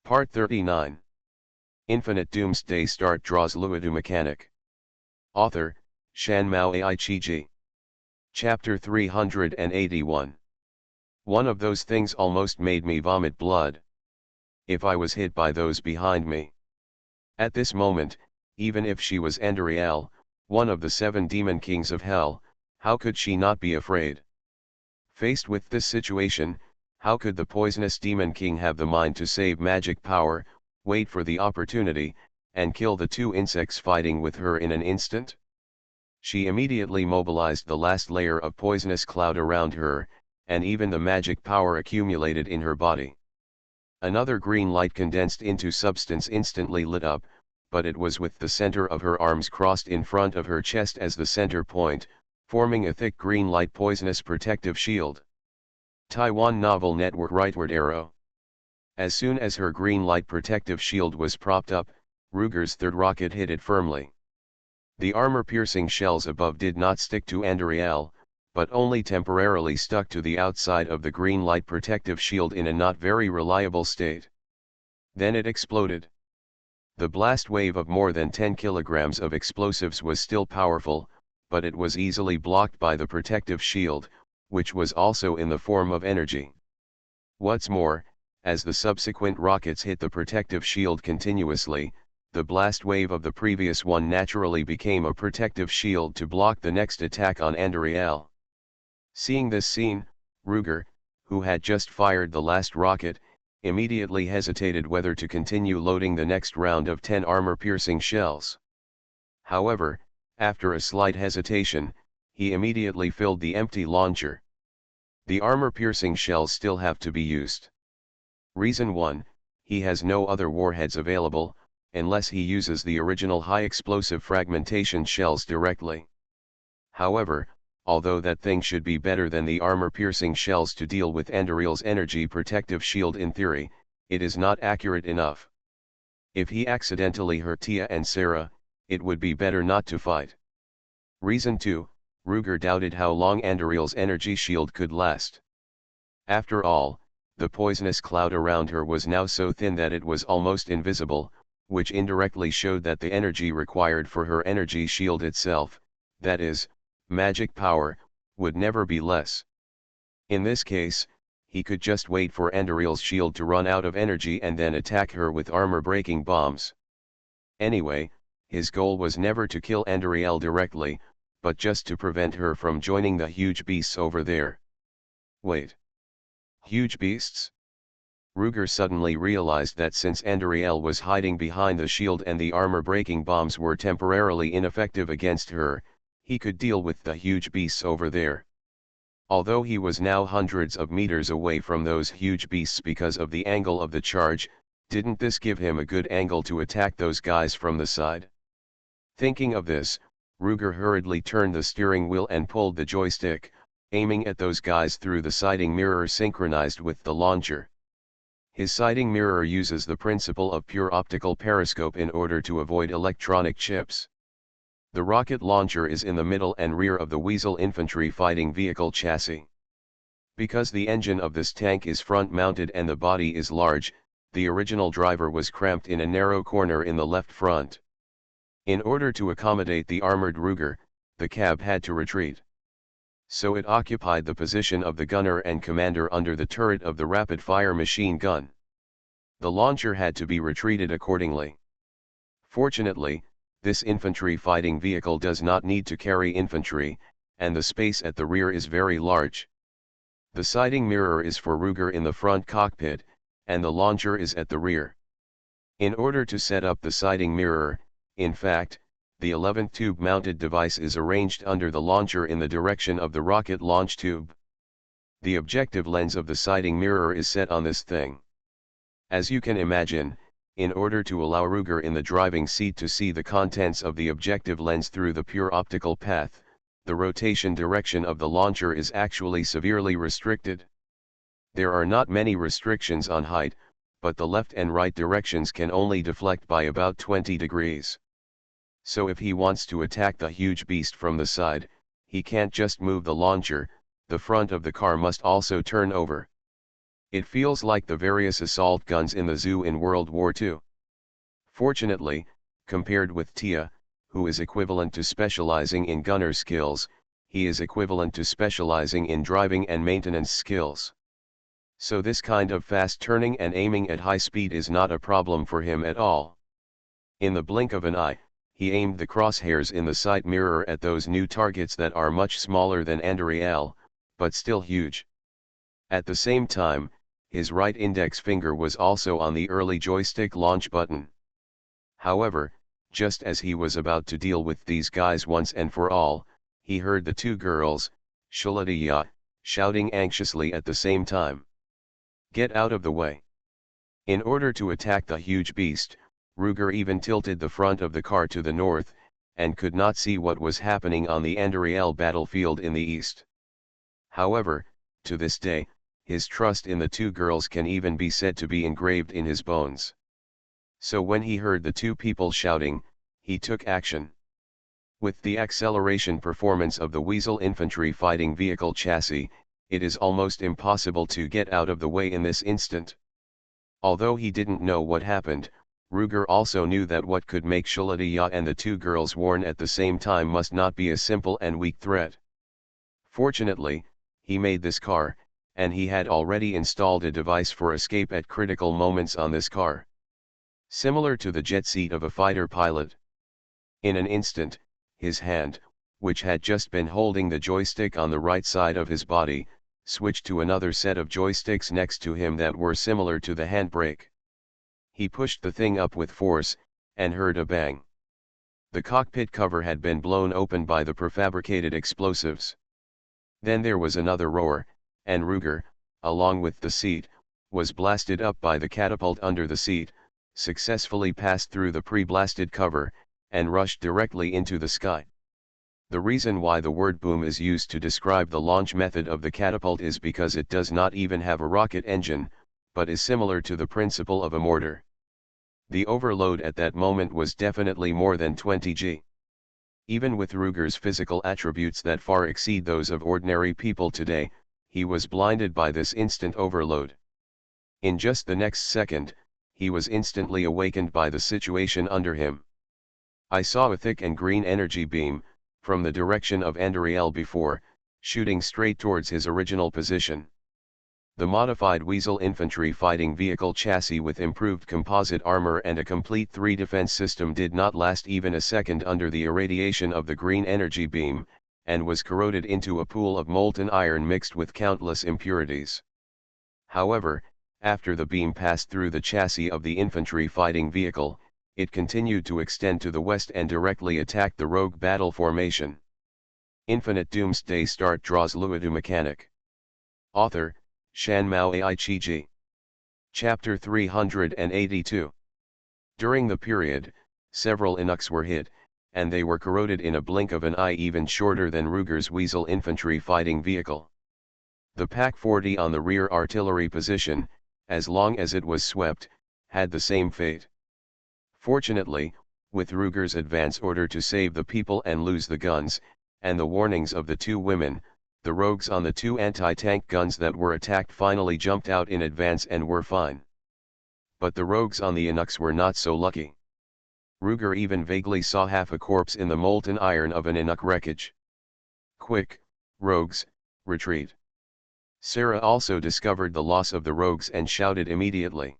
Part 39. Infinite Doomsday Start Draws Luodu Mechanic. Author, Shanmao Aichiji. Chapter 381. One of those things almost made me vomit blood. If I was hit by those behind me. At this moment, even if she was Andariel, one of the 7 demon kings of hell, how could she not be afraid? Faced with this situation, how could the poisonous demon king have the mind to save magic power, wait for the opportunity, and kill the 2 insects fighting with her in an instant? She immediately mobilized the last layer of poisonous cloud around her, and even the magic power accumulated in her body. Another green light condensed into substance instantly lit up, but it was with the center of her arms crossed in front of her chest as the center point, forming a thick green light poisonous protective shield. Taiwan Novel Network Rightward Arrow. As soon as her green light protective shield was propped up, Ruger's third rocket hit it firmly. The armor-piercing shells above did not stick to Andariel, but only temporarily stuck to the outside of the green light protective shield in a not very reliable state. Then it exploded. The blast wave of more than 10 kilograms of explosives was still powerful, but it was easily blocked by the protective shield, which was also in the form of energy. What's more, as the subsequent rockets hit the protective shield continuously, the blast wave of the previous one naturally became a protective shield to block the next attack on Andariel. Seeing this scene, Ruger, who had just fired the last rocket, immediately hesitated whether to continue loading the next round of 10 armor-piercing shells. However, after a slight hesitation, he immediately filled the empty launcher. The armor-piercing shells still have to be used. Reason 1, he has no other warheads available, unless he uses the original high-explosive fragmentation shells directly. However, although that thing should be better than the armor-piercing shells to deal with Andariel's energy protective shield in theory, it is not accurate enough. If he accidentally hurt Tia and Sarah, it would be better not to fight. Reason 2, Ruger doubted how long Andariel's energy shield could last. After all, the poisonous cloud around her was now so thin that it was almost invisible, which indirectly showed that the energy required for her energy shield itself, that is, magic power, would never be less. In this case, he could just wait for Andariel's shield to run out of energy and then attack her with armor-breaking bombs. Anyway, his goal was never to kill Andariel directly, but just to prevent her from joining the huge beasts over there. Wait. Huge beasts? Ruger suddenly realized that since Andariel was hiding behind the shield and the armor-breaking bombs were temporarily ineffective against her, he could deal with the huge beasts over there. Although he was now hundreds of meters away from those huge beasts because of the angle of the charge, didn't this give him a good angle to attack those guys from the side? Thinking of this, Ruger hurriedly turned the steering wheel and pulled the joystick, aiming at those guys through the sighting mirror synchronized with the launcher. His sighting mirror uses the principle of pure optical periscope in order to avoid electronic chips. The rocket launcher is in the middle and rear of the Weasel infantry fighting vehicle chassis. Because the engine of this tank is front-mounted and the body is large, the original driver was cramped in a narrow corner in the left front. In order to accommodate the armored Ruger, the cab had to retreat. So it occupied the position of the gunner and commander under the turret of the rapid-fire machine gun. The launcher had to be retreated accordingly. Fortunately, this infantry fighting vehicle does not need to carry infantry, and the space at the rear is very large. The sighting mirror is for Ruger in the front cockpit, and the launcher is at the rear. In order to set up the sighting mirror, in fact, the 11th tube-mounted device is arranged under the launcher in the direction of the rocket launch tube. The objective lens of the sighting mirror is set on this thing. As you can imagine, in order to allow Ruger in the driving seat to see the contents of the objective lens through the pure optical path, the rotation direction of the launcher is actually severely restricted. There are not many restrictions on height, but the left and right directions can only deflect by about 20 degrees. So if he wants to attack the huge beast from the side, he can't just move the launcher, the front of the car must also turn over. It feels like the various assault guns in the zoo in World War II. Fortunately, compared with Tia, who is equivalent to specializing in gunner skills, he is equivalent to specializing in driving and maintenance skills. So this kind of fast turning and aiming at high speed is not a problem for him at all. In the blink of an eye, he aimed the crosshairs in the sight mirror at those new targets that are much smaller than Andariel, but still huge. At the same time, his right index finger was also on the early joystick launch button. However, just as he was about to deal with these guys once and for all, he heard the two girls, Shuladiya, shouting anxiously at the same time. "Get out of the way." In order to attack the huge beast, Ruger even tilted the front of the car to the north, and could not see what was happening on the Andariel battlefield in the east. However, to this day, his trust in the two girls can even be said to be engraved in his bones. So when he heard the two people shouting, he took action. With the acceleration performance of the Weasel infantry fighting vehicle chassis, it is almost impossible to get out of the way in this instant. Although he didn't know what happened, Ruger also knew that what could make Shuladiya and the two girls warn at the same time must not be a simple and weak threat. Fortunately, he made this car, and he had already installed a device for escape at critical moments on this car. Similar to the jet seat of a fighter pilot. In an instant, his hand, which had just been holding the joystick on the right side of his body, switched to another set of joysticks next to him that were similar to the handbrake. He pushed the thing up with force, and heard a bang. The cockpit cover had been blown open by the prefabricated explosives. Then there was another roar, and Ruger, along with the seat, was blasted up by the catapult under the seat, successfully passed through the pre-blasted cover, and rushed directly into the sky. The reason why the word boom is used to describe the launch method of the catapult is because it does not even have a rocket engine, but is similar to the principle of a mortar. The overload at that moment was definitely more than 20 G. Even with Ruger's physical attributes that far exceed those of ordinary people today, he was blinded by this instant overload. In just the next second, he was instantly awakened by the situation under him. I saw a thick and green energy beam, from the direction of Andariel before, shooting straight towards his original position. The modified Weasel infantry fighting vehicle chassis with improved composite armor and a complete 3 defense system did not last even a second under the irradiation of the green energy beam, and was corroded into a pool of molten iron mixed with countless impurities. However, after the beam passed through the chassis of the infantry fighting vehicle, it continued to extend to the west and directly attacked the rogue battle formation. Infinite Doomsday Start draws Luodu mechanic. Author, Shanmao Aichiji. Chapter 382. During the period, several Inuks were hit, and they were corroded in a blink of an eye even shorter than Ruger's Weasel infantry fighting vehicle. The Pak-40 on the rear artillery position, as long as it was swept, had the same fate. Fortunately, with Ruger's advance order to save the people and lose the guns, and the warnings of the two women, the rogues on the two anti-tank guns that were attacked finally jumped out in advance and were fine. But the rogues on the Inuks were not so lucky. Ruger even vaguely saw half a corpse in the molten iron of an Inuk wreckage. "Quick, rogues, retreat." Sarah also discovered the loss of the rogues and shouted immediately.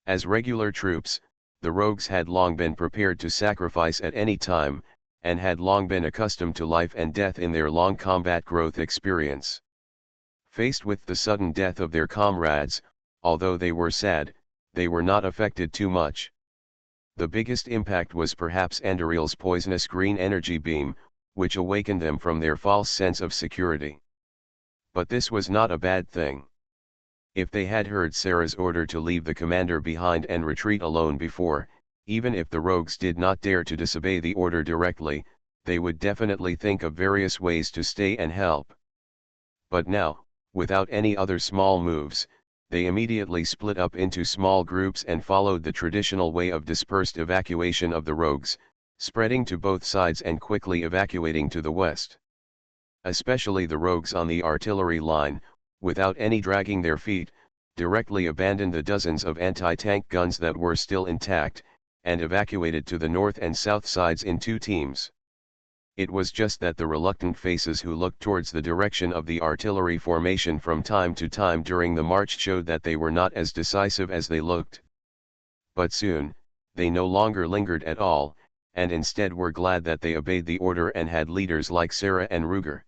As regular troops, the rogues had long been prepared to sacrifice at any time, and had long been accustomed to life and death in their long combat growth experience. Faced with the sudden death of their comrades, although they were sad, they were not affected too much. The biggest impact was perhaps Andariel's poisonous green energy beam, which awakened them from their false sense of security. But this was not a bad thing. If they had heard Sarah's order to leave the commander behind and retreat alone before, even if the rogues did not dare to disobey the order directly, they would definitely think of various ways to stay and help. But now, without any other small moves, they immediately split up into small groups and followed the traditional way of dispersed evacuation of the rogues, spreading to both sides and quickly evacuating to the west. Especially the rogues on the artillery line, without any dragging their feet, directly abandoned the dozens of anti-tank guns that were still intact, and evacuated to the north and south sides in two teams. It was just that the reluctant faces who looked towards the direction of the artillery formation from time to time during the march showed that they were not as decisive as they looked. But soon, they no longer lingered at all, and instead were glad that they obeyed the order and had leaders like Sarah and Ruger.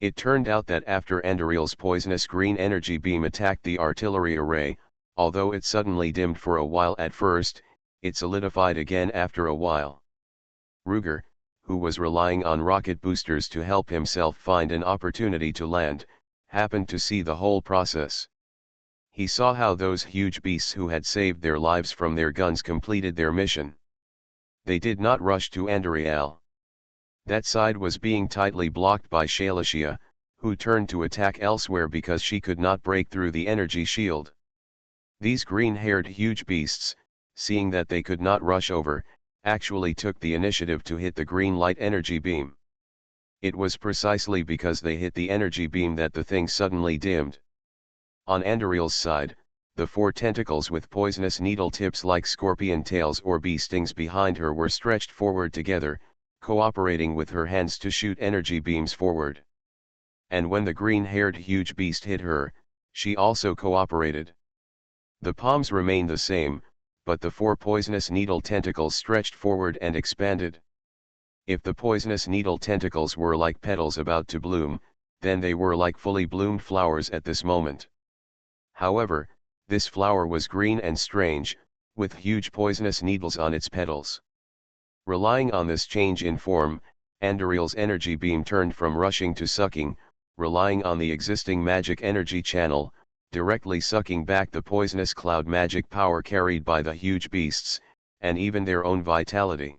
It turned out that after Andariel's poisonous green energy beam attacked the artillery array, although it suddenly dimmed for a while at first, it solidified again after a while. Ruger, who was relying on rocket boosters to help himself find an opportunity to land, happened to see the whole process. He saw how those huge beasts who had saved their lives from their guns completed their mission. They did not rush to Andariel. That side was being tightly blocked by Shalatia, who turned to attack elsewhere because she could not break through the energy shield. These green-haired huge beasts, seeing that they could not rush over, actually took the initiative to hit the green light energy beam. It was precisely because they hit the energy beam that the thing suddenly dimmed. On Andariel's side, the four tentacles with poisonous needle tips like scorpion tails or bee stings behind her were stretched forward together, cooperating with her hands to shoot energy beams forward. And when the green-haired huge beast hit her, she also cooperated. The palms remained the same, but the four poisonous needle tentacles stretched forward and expanded. If the poisonous needle tentacles were like petals about to bloom, then they were like fully bloomed flowers at this moment. However, this flower was green and strange, with huge poisonous needles on its petals. Relying on this change in form, Andariel's energy beam turned from rushing to sucking, relying on the existing magic energy channel, directly sucking back the poisonous cloud magic power carried by the huge beasts, and even their own vitality.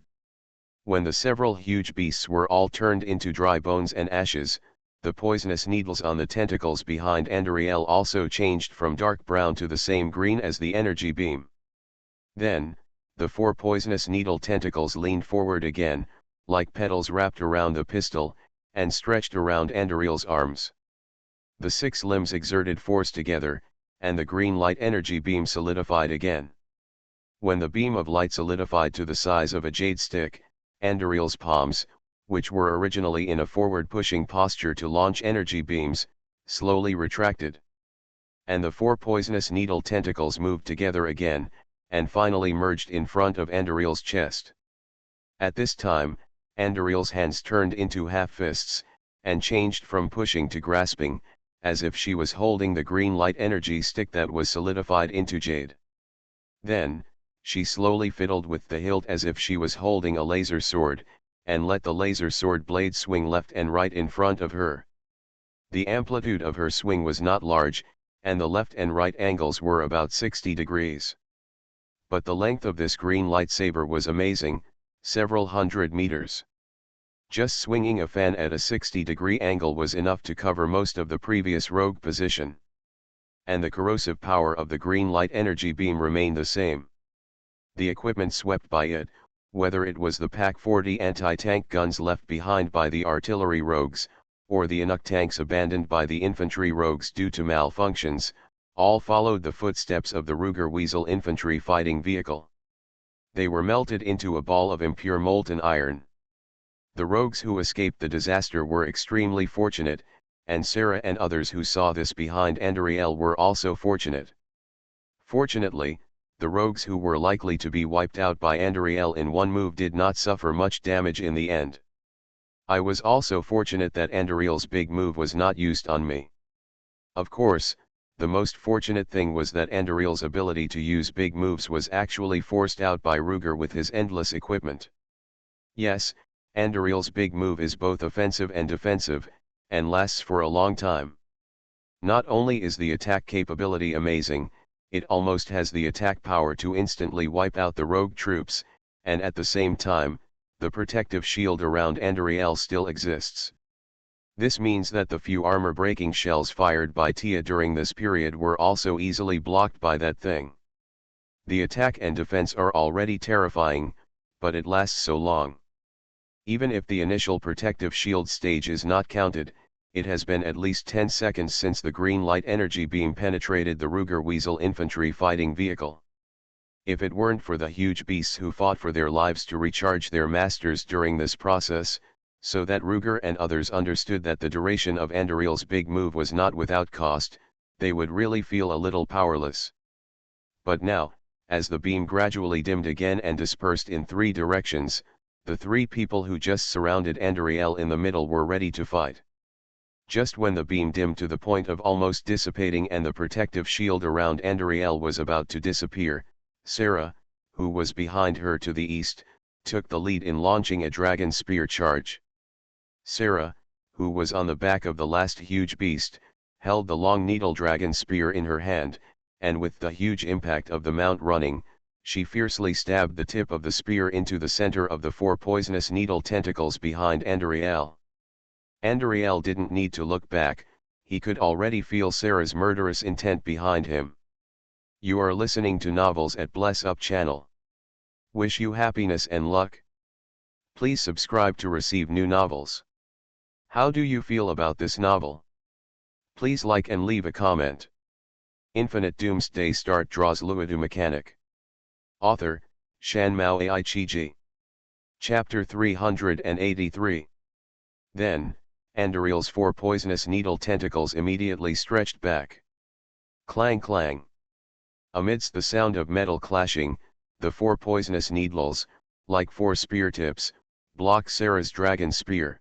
When the several huge beasts were all turned into dry bones and ashes, the poisonous needles on the tentacles behind Andariel also changed from dark brown to the same green as the energy beam. Then, the four poisonous needle tentacles leaned forward again, like petals wrapped around the pistol, and stretched around Andariel's arms. The six limbs exerted force together, and the green light energy beam solidified again. When the beam of light solidified to the size of a jade stick, Andariel's palms, which were originally in a forward-pushing posture to launch energy beams, slowly retracted. And the four poisonous needle tentacles moved together again, and finally merged in front of Andariel's chest. At this time, Andariel's hands turned into half-fists, and changed from pushing to grasping, as if she was holding the green light energy stick that was solidified into jade. Then, she slowly fiddled with the hilt as if she was holding a laser sword, and let the laser sword blade swing left and right in front of her. The amplitude of her swing was not large, and the left and right angles were about 60 degrees. But the length of this green lightsaber was amazing, several hundred meters. Just swinging a fan at a 60-degree angle was enough to cover most of the previous rogue position. And the corrosive power of the green light energy beam remained the same. The equipment swept by it, whether it was the PaK-40 anti-tank guns left behind by the artillery rogues, or the Inuk tanks abandoned by the infantry rogues due to malfunctions, all followed the footsteps of the Ruger Weasel infantry fighting vehicle. They were melted into a ball of impure molten iron. The rogues who escaped the disaster were extremely fortunate, and Sarah and others who saw this behind Andariel were also fortunate. Fortunately, the rogues who were likely to be wiped out by Andariel in one move did not suffer much damage in the end. I was also fortunate that Andariel's big move was not used on me. Of course, the most fortunate thing was that Andariel's ability to use big moves was actually forced out by Ruger with his endless equipment. Yes, Andariel's big move is both offensive and defensive, and lasts for a long time. Not only is the attack capability amazing, it almost has the attack power to instantly wipe out the rogue troops, and at the same time, the protective shield around Andariel still exists. This means that the few armor-breaking shells fired by Tia during this period were also easily blocked by that thing. The attack and defense are already terrifying, but it lasts so long. Even if the initial protective shield stage is not counted, It has been at least 10 seconds since the green light energy beam penetrated the Ruger Weasel infantry fighting vehicle. If it weren't for the huge beasts who fought for their lives to recharge their masters during this process, so that Ruger and others understood that the duration of Andariel's big move was not without cost, they would really feel a little powerless. But now, as the beam gradually dimmed again and dispersed in 3 directions, the 3 people who just surrounded Andariel in the middle were ready to fight. Just when the beam dimmed to the point of almost dissipating and the protective shield around Andariel was about to disappear, Sarah, who was behind her to the east, took the lead in launching a dragon spear charge. Sarah, who was on the back of the last huge beast, held the long needle dragon spear in her hand, and with the huge impact of the mount running, she fiercely stabbed the tip of the spear into the center of the 4 poisonous needle tentacles behind Andariel. Andariel didn't need to look back, he could already feel Sarah's murderous intent behind him. You are listening to Novels at Bless Up channel. Wish you happiness and luck. Please subscribe to receive new novels. How do you feel about this novel? Please like and leave a comment. Infinite Doomsday Start draws Luodu mechanic. Author, Shan Mao Ai Chi. Chapter 383. Then, Andariel's 4 poisonous needle tentacles immediately stretched back. Clang clang. Amidst the sound of metal clashing, the 4 poisonous needles, like 4 spear tips, blocked Sarah's dragon spear.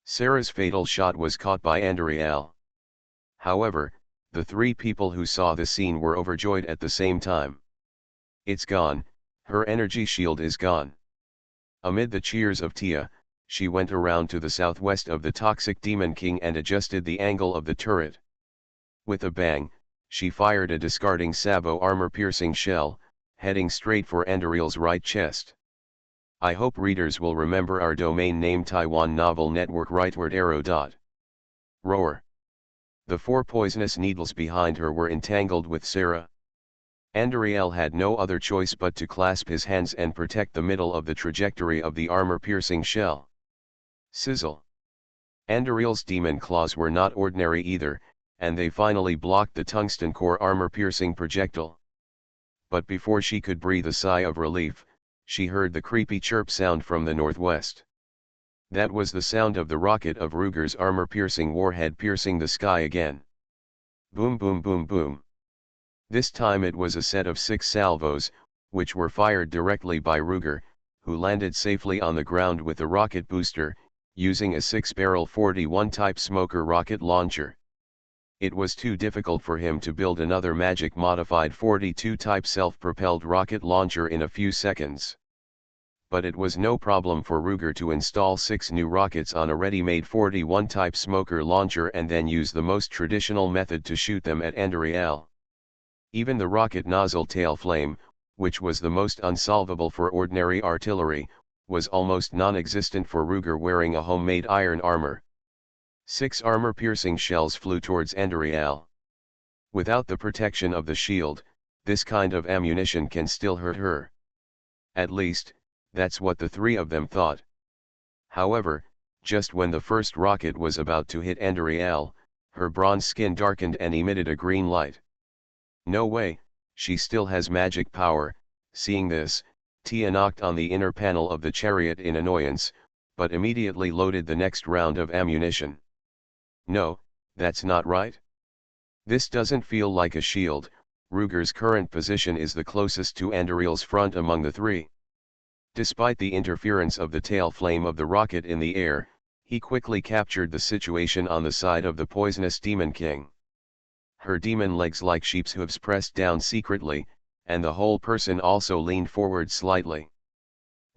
Sarah's fatal shot was caught by Andariel. However, the 3 people who saw the scene were overjoyed at the same time. It's gone, her energy shield is gone. Amid the cheers of Tia, she went around to the southwest of the toxic Demon King and adjusted the angle of the turret. With a bang, she fired a discarding Sabo armor-piercing shell, heading straight for Andariel's right chest. I hope readers will remember our domain name Taiwan Novel Network rightward arrow. Roar. The 4 poisonous needles behind her were entangled with Sarah. Andariel had no other choice but to clasp his hands and protect the middle of the trajectory of the armor-piercing shell. Sizzle. Andariel's demon claws were not ordinary either, and they finally blocked the tungsten core armor-piercing projectile. But before she could breathe a sigh of relief, she heard the creepy chirp sound from the northwest. That was the sound of the rocket of Ruger's armor-piercing warhead piercing the sky again. Boom boom boom boom. This time it was a set of 6 salvos, which were fired directly by Ruger, who landed safely on the ground with the rocket booster, using a 6-barrel 41 type smoker rocket launcher. It was too difficult for him to build another magic-modified 42 type self-propelled rocket launcher in a few seconds. But it was no problem for Ruger to install 6 new rockets on a ready-made 41 type smoker launcher and then use the most traditional method to shoot them at Andariel. Even the rocket nozzle tail flame, which was the most unsolvable for ordinary artillery, was almost non-existent for Ruger wearing a homemade iron armor. 6 armor-piercing shells flew towards Andariel. Without the protection of the shield, this kind of ammunition can still hurt her. At least, that's what the 3 of them thought. However, just when the first rocket was about to hit Andariel, her bronze skin darkened and emitted a green light. No way, she still has magic power. Seeing this, Tia knocked on the inner panel of the chariot in annoyance, but immediately loaded the next round of ammunition. No, that's not right. This doesn't feel like a shield. Ruger's current position is the closest to Andariel's front among the 3. Despite the interference of the tail flame of the rocket in the air, he quickly captured the situation on the side of the poisonous Demon King. Her demon legs like sheep's hooves pressed down secretly, and the whole person also leaned forward slightly.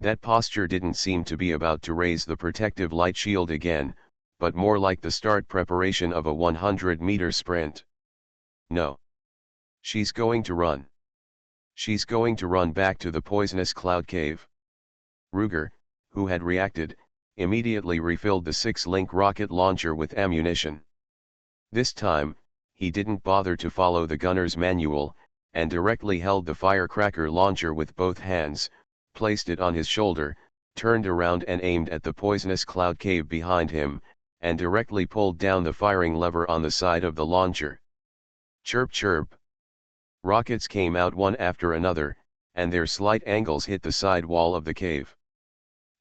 That posture didn't seem to be about to raise the protective light shield again, but more like the start preparation of a 100-meter sprint. No. She's going to run. She's going to run back to the poisonous cloud cave. Ruger, who had reacted, immediately refilled the 6-link rocket launcher with ammunition. This time, he didn't bother to follow the gunner's manual, and directly held the firecracker launcher with both hands, placed it on his shoulder, turned around and aimed at the poisonous cloud cave behind him, and directly pulled down the firing lever on the side of the launcher. Chirp chirp. Rockets came out one after another, and their slight angles hit the side wall of the cave.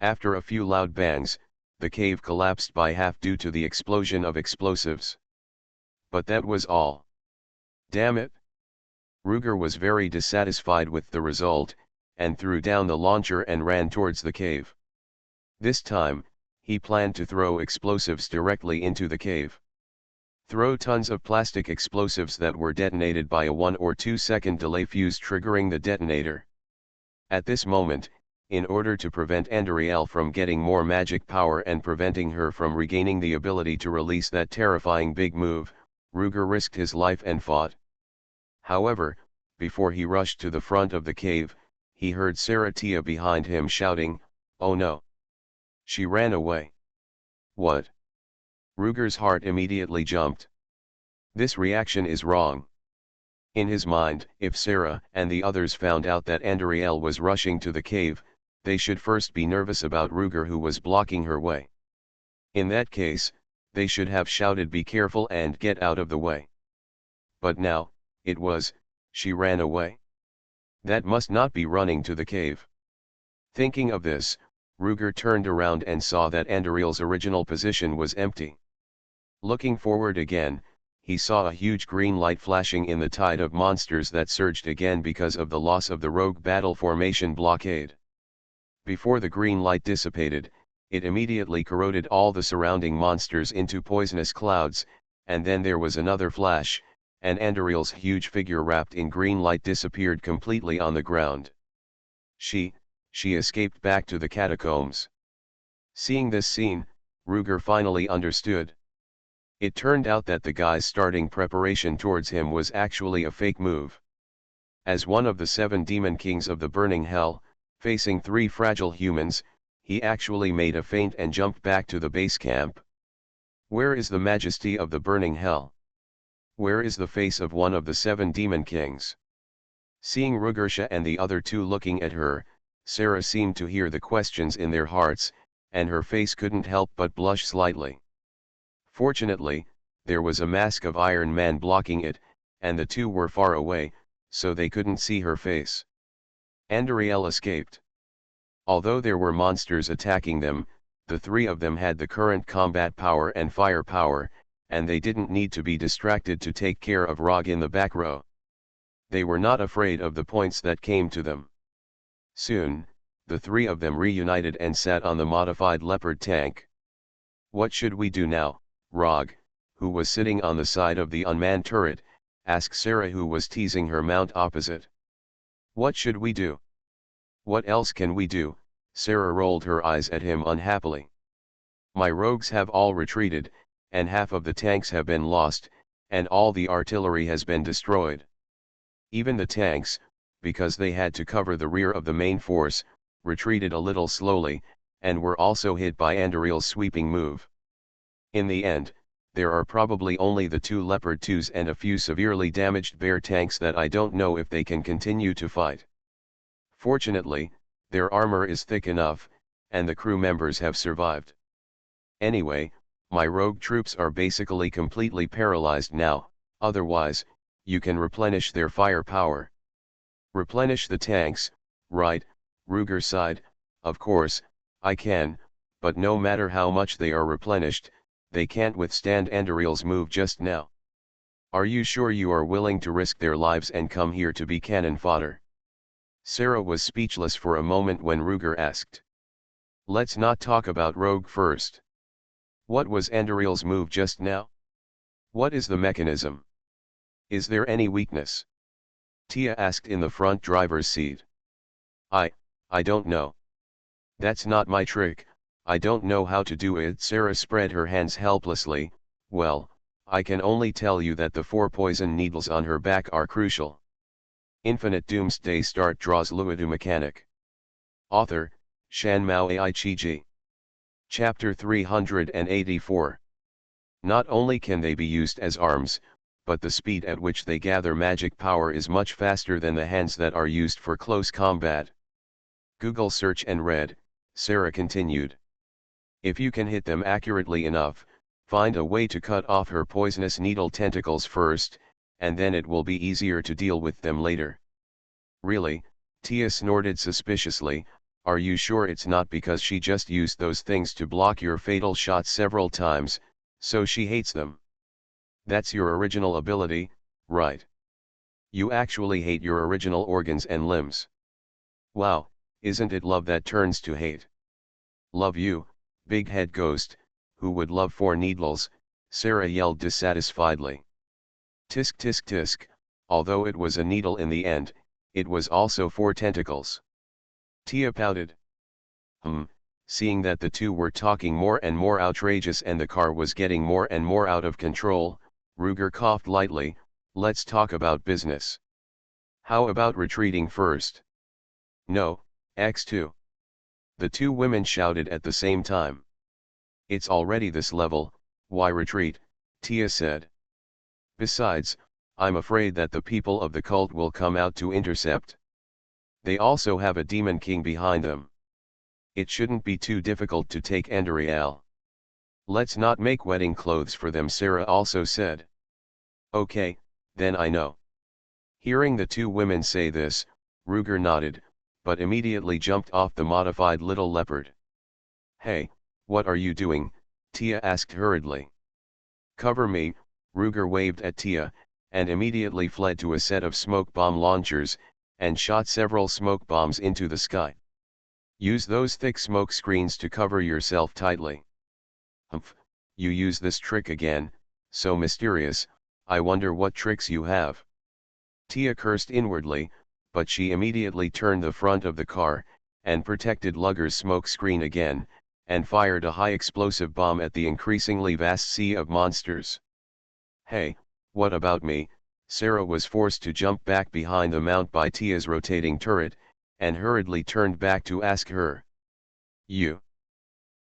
After a few loud bangs, the cave collapsed by half due to the explosion of explosives. But that was all. Damn it! Ruger was very dissatisfied with the result, and threw down the launcher and ran towards the cave. This time, he planned to throw explosives directly into the cave. Throw tons of plastic explosives that were detonated by a 1 or 2 second delay fuse triggering the detonator. At this moment, in order to prevent Andariel from getting more magic power and preventing her from regaining the ability to release that terrifying big move, Ruger risked his life and fought. However, before he rushed to the front of the cave, he heard Saratia behind him shouting, "Oh no!" She ran away. What? Ruger's heart immediately jumped. This reaction is wrong. In his mind, if Sarah and the others found out that Andariel was rushing to the cave, they should first be nervous about Ruger who was blocking her way. In that case, they should have shouted "Be careful and get out of the way." But now, it was, "She ran away." That must not be running to the cave. Thinking of this, Ruger turned around and saw that Andariel's original position was empty. Looking forward again, he saw a huge green light flashing in the tide of monsters that surged again because of the loss of the rogue battle formation blockade. Before the green light dissipated, it immediately corroded all the surrounding monsters into poisonous clouds, and then there was another flash, and Andariel's huge figure wrapped in green light disappeared completely on the ground. She escaped back to the catacombs. Seeing this scene, Ruger finally understood. It turned out that the guy's starting preparation towards him was actually a fake move. As one of the 7 demon kings of the burning hell, facing 3 fragile humans, he actually made a feint and jumped back to the base camp. Where is the majesty of the burning hell? Where is the face of one of the 7 demon kings? Seeing Rugersha and the other 2 looking at her, Sarah seemed to hear the questions in their hearts, and her face couldn't help but blush slightly. Fortunately, there was a mask of Iron Man blocking it, and the 2 were far away, so they couldn't see her face. Andariel escaped. Although there were monsters attacking them, the 3 of them had the current combat power and firepower, and they didn't need to be distracted to take care of Rog in the back row. They were not afraid of the points that came to them. Soon, the 3 of them reunited and sat on the modified Leopard tank. "What should we do now?" Rog, who was sitting on the side of the unmanned turret, asked Sarah, who was teasing her mount opposite. "What should we do? What else can we do?" Sarah rolled her eyes at him unhappily. "My rogues have all retreated, and half of the tanks have been lost, and all the artillery has been destroyed. Even the tanks, because they had to cover the rear of the main force, retreated a little slowly, and were also hit by Andariel's sweeping move. In the end, there are probably only the 2 Leopard 2s and a few severely damaged Bear tanks that I don't know if they can continue to fight. Fortunately, their armor is thick enough, and the crew members have survived. Anyway, my rogue troops are basically completely paralyzed now, otherwise, you can replenish their firepower." "Replenish the tanks, right?" Ruger sighed. "Of course, I can, but no matter how much they are replenished, they can't withstand Andariel's move just now. Are you sure you are willing to risk their lives and come here to be cannon fodder?" Sarah was speechless for a moment when Ruger asked. "Let's not talk about Rogue first. What was Andariel's move just now? What is the mechanism? Is there any weakness?" Tia asked in the front driver's seat. I don't know. That's not my trick, I don't know how to do it." Sarah spread her hands helplessly. "Well, I can only tell you that the 4 poison needles on her back are crucial." Infinite Doomsday Start draws Luodu mechanic. Author, Shan Mao Ai Chi. Chapter 384. Not only can they be used as arms, but the speed at which they gather magic power is much faster than the hands that are used for close combat. Google search and read, Sarah continued. "If you can hit them accurately enough, Find a way to cut off her poisonous needle tentacles first, and then it will be easier to deal with them later. Really? Tia snorted suspiciously. Are you sure it's not because she just used those things to block your fatal shot several times, so she hates them? That's your original ability, right? You actually hate your original organs and limbs. Wow, isn't it love that turns to hate? Love you, big head ghost, who would love 4 needles, Sarah yelled dissatisfiedly. Tisk tisk tisk, although it was a needle in the end, it was also 4 tentacles. Tia pouted. Seeing that the two were talking more and more outrageous and the car was getting more and more out of control, Ruger coughed lightly. Let's talk about business. How about retreating first? No, X2. The two women shouted at the same time. It's already this level, why retreat? Tia said. Besides, I'm afraid that the people of the cult will come out to intercept. They also have a demon king behind them. It shouldn't be too difficult to take Andariel. Let's not make wedding clothes for them, Sarah also said. Okay, then I know. Hearing the two women say this, Ruger nodded, but immediately jumped off the modified little leopard. Hey, what are you doing? Tia asked hurriedly. Cover me, Ruger waved at Tia, and immediately fled to a set of smoke bomb launchers, and shot several smoke bombs into the sky. Use those thick smoke screens to cover yourself tightly. Humph, you use this trick again, so mysterious, I wonder what tricks you have. Tia cursed inwardly, but she immediately turned the front of the car, and protected Lugger's smoke screen again, and fired a high explosive bomb at the increasingly vast sea of monsters. Hey, what about me? Sarah was forced to jump back behind the mount by Tia's rotating turret, and hurriedly turned back to ask her. You?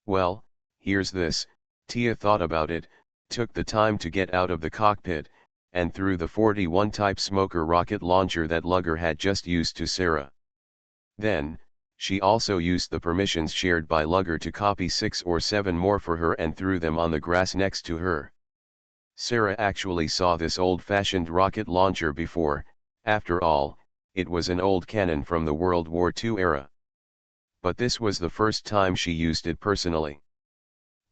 Well, here's this. Tia thought about it, took the time to get out of the cockpit, and threw the 41 type smoker rocket launcher that Lugger had just used to Sarah. Then, she also used the permissions shared by Lugger to copy 6 or 7 more for her and threw them on the grass next to her. Sarah actually saw this old-fashioned rocket launcher before. After all, it was an old cannon from the World War II era. But this was the first time she used it personally.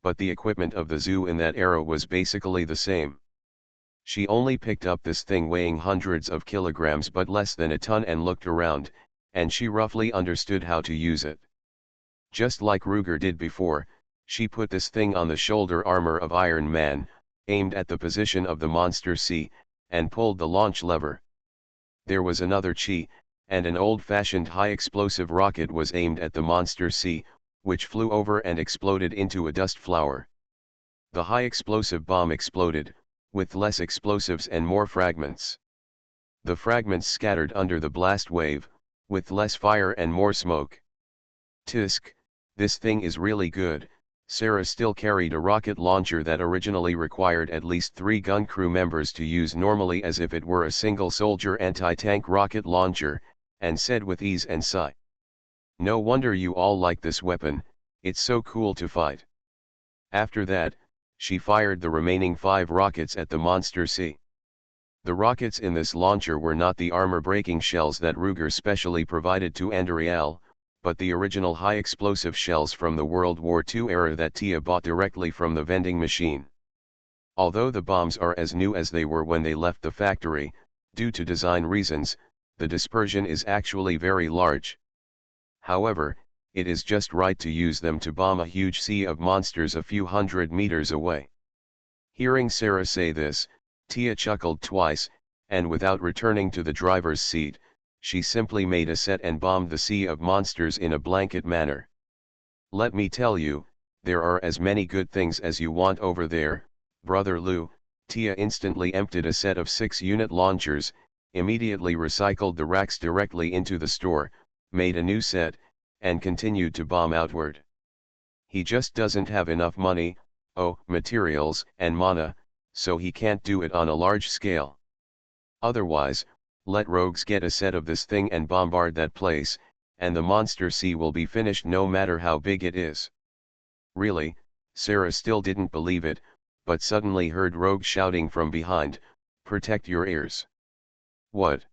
But the equipment of the zoo in that era was basically the same. She only picked up this thing weighing hundreds of kilograms but less than a ton and looked around, and she roughly understood how to use it. Just like Ruger did before, she put this thing on the shoulder armor of Iron Man, aimed at the position of the monster C, and pulled the launch lever. There was another Chi, and an old-fashioned high-explosive rocket was aimed at the monster C, which flew over and exploded into a dust flower. The high-explosive bomb exploded, with less explosives and more fragments. The fragments scattered under the blast wave, with less fire and more smoke. Tisk, this thing is really good. Sarah still carried a rocket launcher that originally required at least 3 gun crew members to use normally as if it were a single soldier anti-tank rocket launcher, and said with ease and sigh. No wonder you all like this weapon, it's so cool to fight. After that, she fired the remaining 5 rockets at the monster C. The rockets in this launcher were not the armor-breaking shells that Ruger specially provided to Andariel, but the original high-explosive shells from the World War II era that Tia bought directly from the vending machine. Although the bombs are as new as they were when they left the factory, due to design reasons, the dispersion is actually very large. However, it is just right to use them to bomb a huge sea of monsters a few hundred meters away. Hearing Sarah say this, Tia chuckled twice, and without returning to the driver's seat, she simply made a set and bombed the sea of monsters in a blanket manner. Let me tell you, there are as many good things as you want over there, Brother Lou. Tia instantly emptied a set of 6-unit launchers, immediately recycled the racks directly into the store, made a new set, and continued to bomb outward. He just doesn't have enough money, materials and mana, so he can't do it on a large scale. Otherwise, let rogues get a set of this thing and bombard that place, and the monster sea will be finished no matter how big it is. Really, Sarah still didn't believe it, but suddenly heard Rogue shouting from behind, "Protect your ears." What?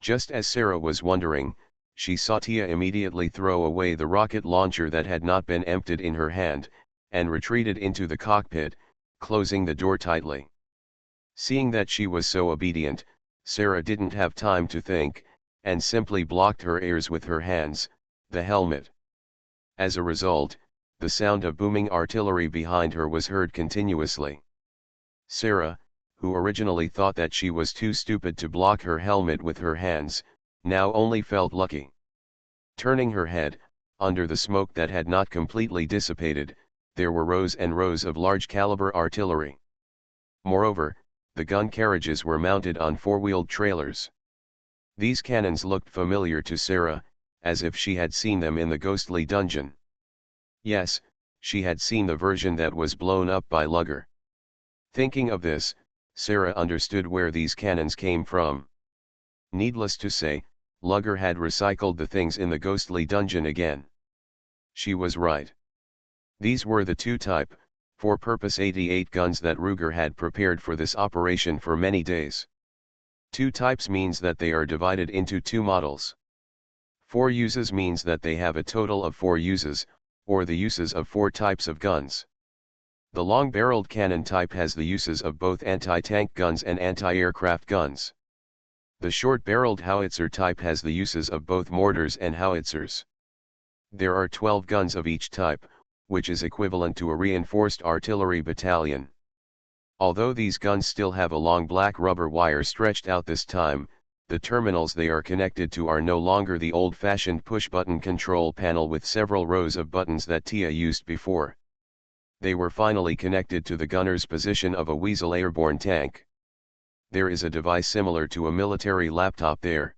Just as Sarah was wondering, she saw Tia immediately throw away the rocket launcher that had not been emptied in her hand, and retreated into the cockpit, closing the door tightly. Seeing that she was so obedient, Sarah didn't have time to think, and simply blocked her ears with her hands, the helmet. As a result, the sound of booming artillery behind her was heard continuously. Sarah, who originally thought that she was too stupid to block her helmet with her hands, now only felt lucky. Turning her head, under the smoke that had not completely dissipated, there were rows and rows of large-caliber artillery. Moreover, the gun carriages were mounted on four-wheeled trailers. These cannons looked familiar to Sarah, as if she had seen them in the ghostly dungeon. Yes, she had seen the version that was blown up by Lugger. Thinking of this, Sarah understood where these cannons came from. Needless to say, Lugger had recycled the things in the ghostly dungeon again. She was right. These were the two Type 4 Purpose 88 guns that Ruger had prepared for this operation for many days. Two types means that they are divided into two models. 4 uses means that they have a total of 4 uses, or the uses of 4 types of guns. The long-barreled cannon type has the uses of both anti-tank guns and anti-aircraft guns. The short-barreled howitzer type has the uses of both mortars and howitzers. There are 12 guns of each type, which is equivalent to a reinforced artillery battalion. Although these guns still have a long black rubber wire stretched out this time, the terminals they are connected to are no longer the old-fashioned push-button control panel with several rows of buttons that Tia used before. They were finally connected to the gunner's position of a Weasel airborne tank. There is a device similar to a military laptop there.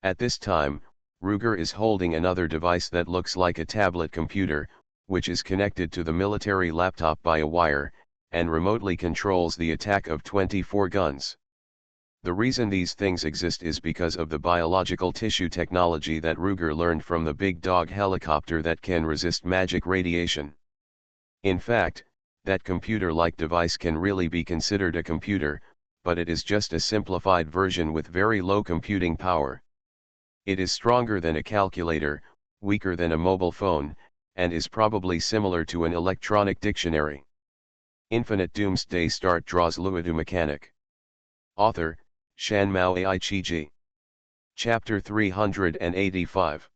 At this time, Ruger is holding another device that looks like a tablet computer, which is connected to the military laptop by a wire, and remotely controls the attack of 24 guns. The reason these things exist is because of the biological tissue technology that Ruger learned from the Big Dog helicopter that can resist magic radiation. In fact, that computer-like device can really be considered a computer, but it is just a simplified version with very low computing power. It is stronger than a calculator, weaker than a mobile phone, and is probably similar to an electronic dictionary. Infinite Doomsday Start draws Luodu mechanic. Author, Shanmao Aichiji. Chapter 385.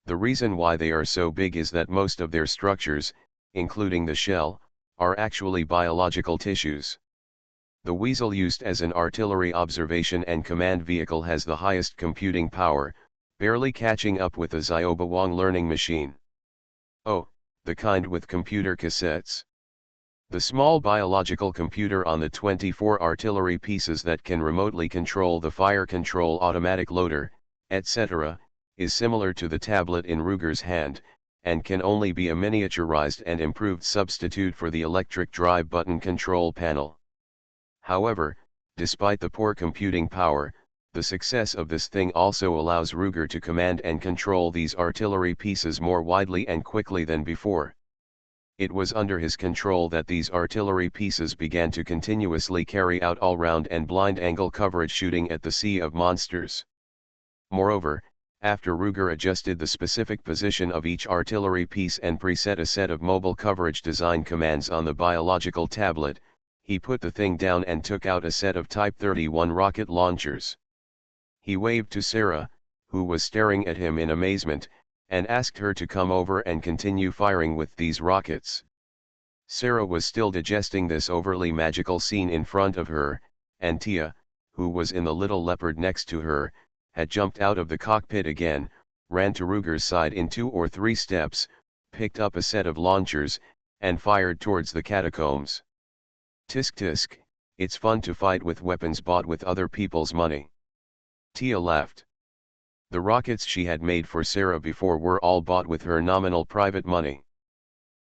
The reason why they are so big is that most of their structures, including the shell, are actually biological tissues. The Weasel used as an artillery observation and command vehicle has the highest computing power, barely catching up with the Xiaobawang learning machine. Oh, the kind with computer cassettes. The small biological computer on the 24 artillery pieces that can remotely control the fire control automatic loader, etc., is similar to the tablet in Ruger's hand, and can only be a miniaturized and improved substitute for the electric drive button control panel. However, despite the poor computing power, the success of this thing also allows Ruger to command and control these artillery pieces more widely and quickly than before. It was under his control that these artillery pieces began to continuously carry out all-round and blind-angle coverage shooting at the sea of monsters. Moreover, after Ruger adjusted the specific position of each artillery piece and preset a set of mobile coverage design commands on the biological tablet, he put the thing down and took out a set of Type 31 rocket launchers. He waved to Sarah, who was staring at him in amazement, and asked her to come over and continue firing with these rockets. Sarah was still digesting this overly magical scene in front of her, and Tia, who was in the little leopard next to her, had jumped out of the cockpit again, ran to Ruger's side in 2 or 3 steps, picked up a set of launchers, and fired towards the catacombs. Tisk tisk, it's fun to fight with weapons bought with other people's money. Tia laughed. The rockets she had made for Sarah before were all bought with her nominal private money.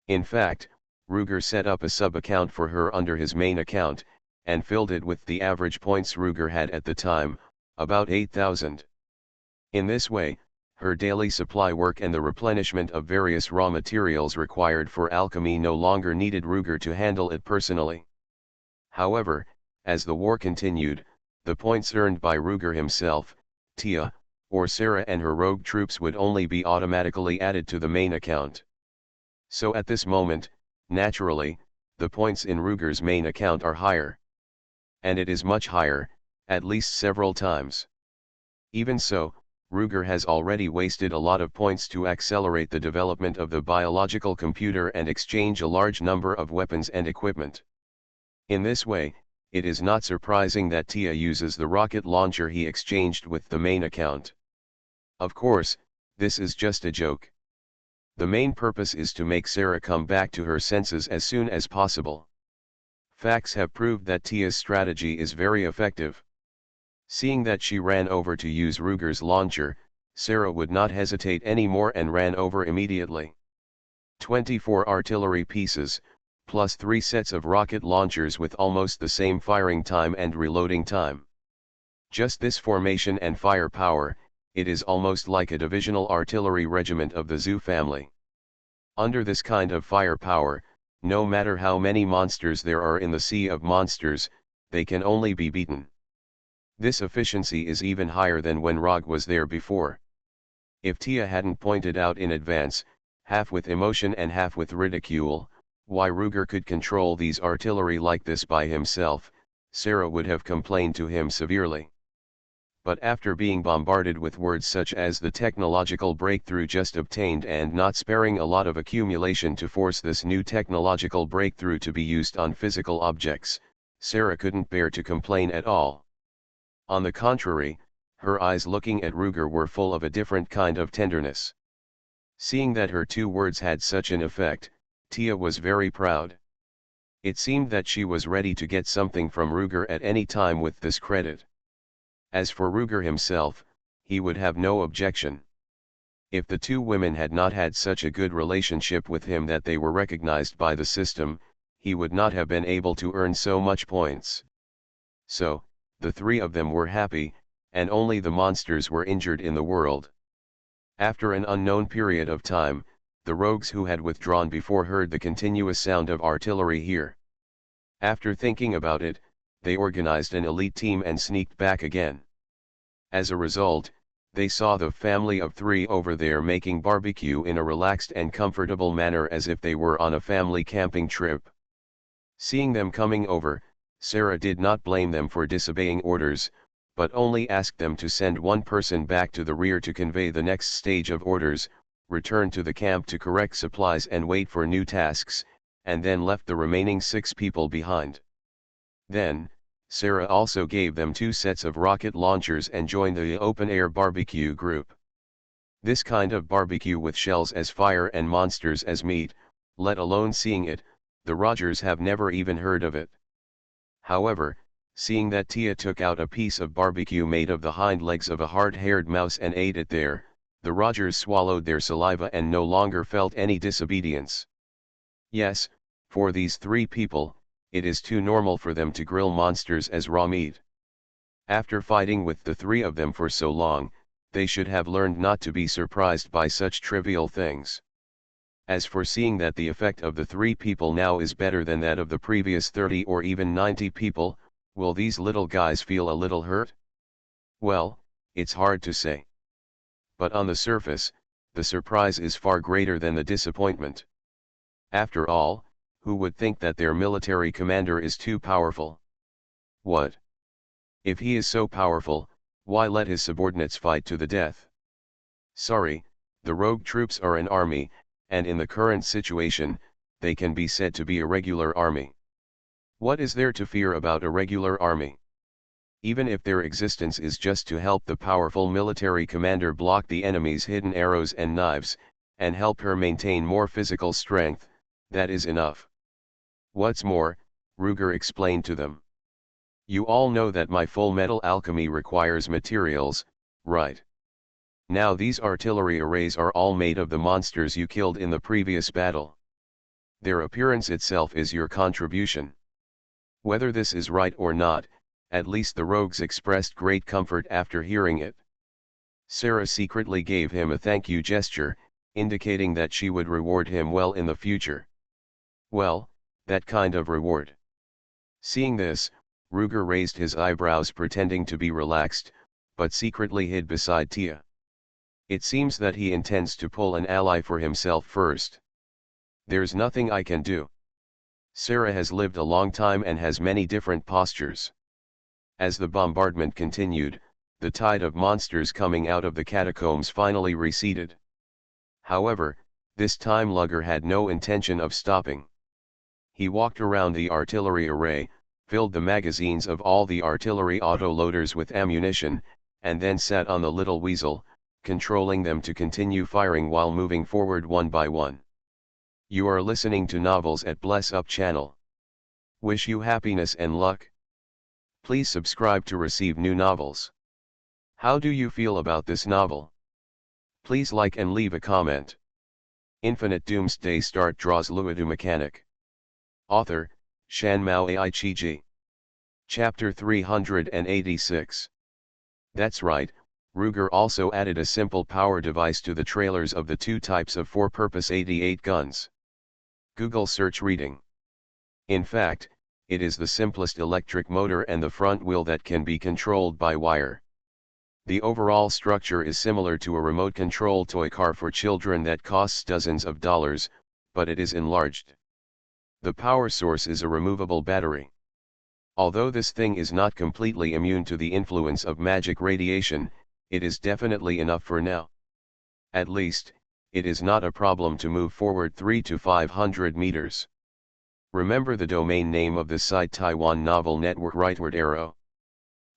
In fact, Ruger set up a sub-account for her under his main account, and filled it with the average points Ruger had at the time, about 8,000. In this way, her daily supply work and the replenishment of various raw materials required for alchemy no longer needed Ruger to handle it personally. However, as the war continued, the points earned by Ruger himself, Tia, or Sarah and her rogue troops would only be automatically added to the main account. So at this moment, naturally, the points in Ruger's main account are higher. And it is much higher, at least several times. Even so, Ruger has already wasted a lot of points to accelerate the development of the biological computer and exchange a large number of weapons and equipment. In this way, it is not surprising that Tia uses the rocket launcher he exchanged with the main account. Of course, this is just a joke. The main purpose is to make Sarah come back to her senses as soon as possible. Facts have proved that Tia's strategy is very effective. Seeing that she ran over to use Ruger's launcher, Sarah would not hesitate anymore and ran over immediately. 24 artillery pieces, plus 3 sets of rocket launchers with almost the same firing time and reloading time. Just this formation and firepower, it is almost like a divisional artillery regiment of the Zhu family. Under this kind of firepower, no matter how many monsters there are in the sea of monsters, they can only be beaten. This efficiency is even higher than when Rog was there before. If Tia hadn't pointed out in advance, half with emotion and half with ridicule, why Ruger could control these artillery like this by himself, Sarah would have complained to him severely. But after being bombarded with words such as the technological breakthrough just obtained and not sparing a lot of accumulation to force this new technological breakthrough to be used on physical objects, Sarah couldn't bear to complain at all. On the contrary, her eyes looking at Ruger were full of a different kind of tenderness. Seeing that her 2 words had such an effect, Tia was very proud. It seemed that she was ready to get something from Ruger at any time with this credit. As for Ruger himself, he would have no objection. If the 2 women had not had such a good relationship with him that they were recognized by the system, he would not have been able to earn so much points. So, the 3 of them were happy, and only the monsters were injured in the world. After an unknown period of time, the rogues who had withdrawn before heard the continuous sound of artillery here. After thinking about it, they organized an elite team and sneaked back again. As a result, they saw the family of 3 over there making barbecue in a relaxed and comfortable manner as if they were on a family camping trip. Seeing them coming over, Sarah did not blame them for disobeying orders, but only asked them to send one person back to the rear to convey the next stage of orders, return to the camp to correct supplies and wait for new tasks, and then left the remaining 6 people behind. Then, Sarah also gave them 2 sets of rocket launchers and joined the open-air barbecue group. This kind of barbecue with shells as fire and monsters as meat, let alone seeing it, the Rogers have never even heard of it. However, seeing that Tia took out a piece of barbecue made of the hind legs of a hard-haired mouse and ate it there, the Rogers swallowed their saliva and no longer felt any disobedience. Yes, for these 3 people, it is too normal for them to grill monsters as raw meat. After fighting with the 3 of them for so long, they should have learned not to be surprised by such trivial things. As for seeing that the effect of the 3 people now is better than that of the previous 30 or even 90 people, will these little guys feel a little hurt? Well, it's hard to say. But on the surface, the surprise is far greater than the disappointment. After all, who would think that their military commander is too powerful? What? If he is so powerful, why let his subordinates fight to the death? Sorry, the rogue troops are an army, and in the current situation, they can be said to be a regular army. What is there to fear about a regular army? Even if their existence is just to help the powerful military commander block the enemy's hidden arrows and knives, and help her maintain more physical strength, that is enough. What's more, Ruger explained to them. You all know that my full metal alchemy requires materials, right? Now these artillery arrays are all made of the monsters you killed in the previous battle. Their appearance itself is your contribution. Whether this is right or not, at least the rogues expressed great comfort after hearing it. Sarah secretly gave him a thank you gesture, indicating that she would reward him well in the future. Well, that kind of reward. Seeing this, Ruger raised his eyebrows pretending to be relaxed, but secretly hid beside Tia. It seems that he intends to pull an ally for himself first. There's nothing I can do. Sarah has lived a long time and has many different postures. As the bombardment continued, the tide of monsters coming out of the catacombs finally receded. However, this time Lugger had no intention of stopping. He walked around the artillery array, filled the magazines of all the artillery autoloaders with ammunition, and then sat on the little weasel, controlling them to continue firing while moving forward one by one. You are listening to Novels at Bless Up channel. Wish you happiness and luck. Please subscribe to receive new novels. How do you feel about this novel? Please like and leave a comment. Infinite Doomsday Start draws Luodu mechanic. Author, Shan Mao Ai-chi-ji. Chapter 386. That's right, Ruger also added a simple power device to the trailers of the two types of four-purpose 88 guns. Google search reading. In fact, it is the simplest electric motor and the front wheel that can be controlled by wire. The overall structure is similar to a remote control toy car for children that costs dozens of dollars, but it is enlarged. The power source is a removable battery. Although this thing is not completely immune to the influence of magic radiation, it is definitely enough for now. At least, it is not a problem to move forward 300 to 500 meters. Remember the domain name of the site Taiwan Novel Network Rightward Arrow.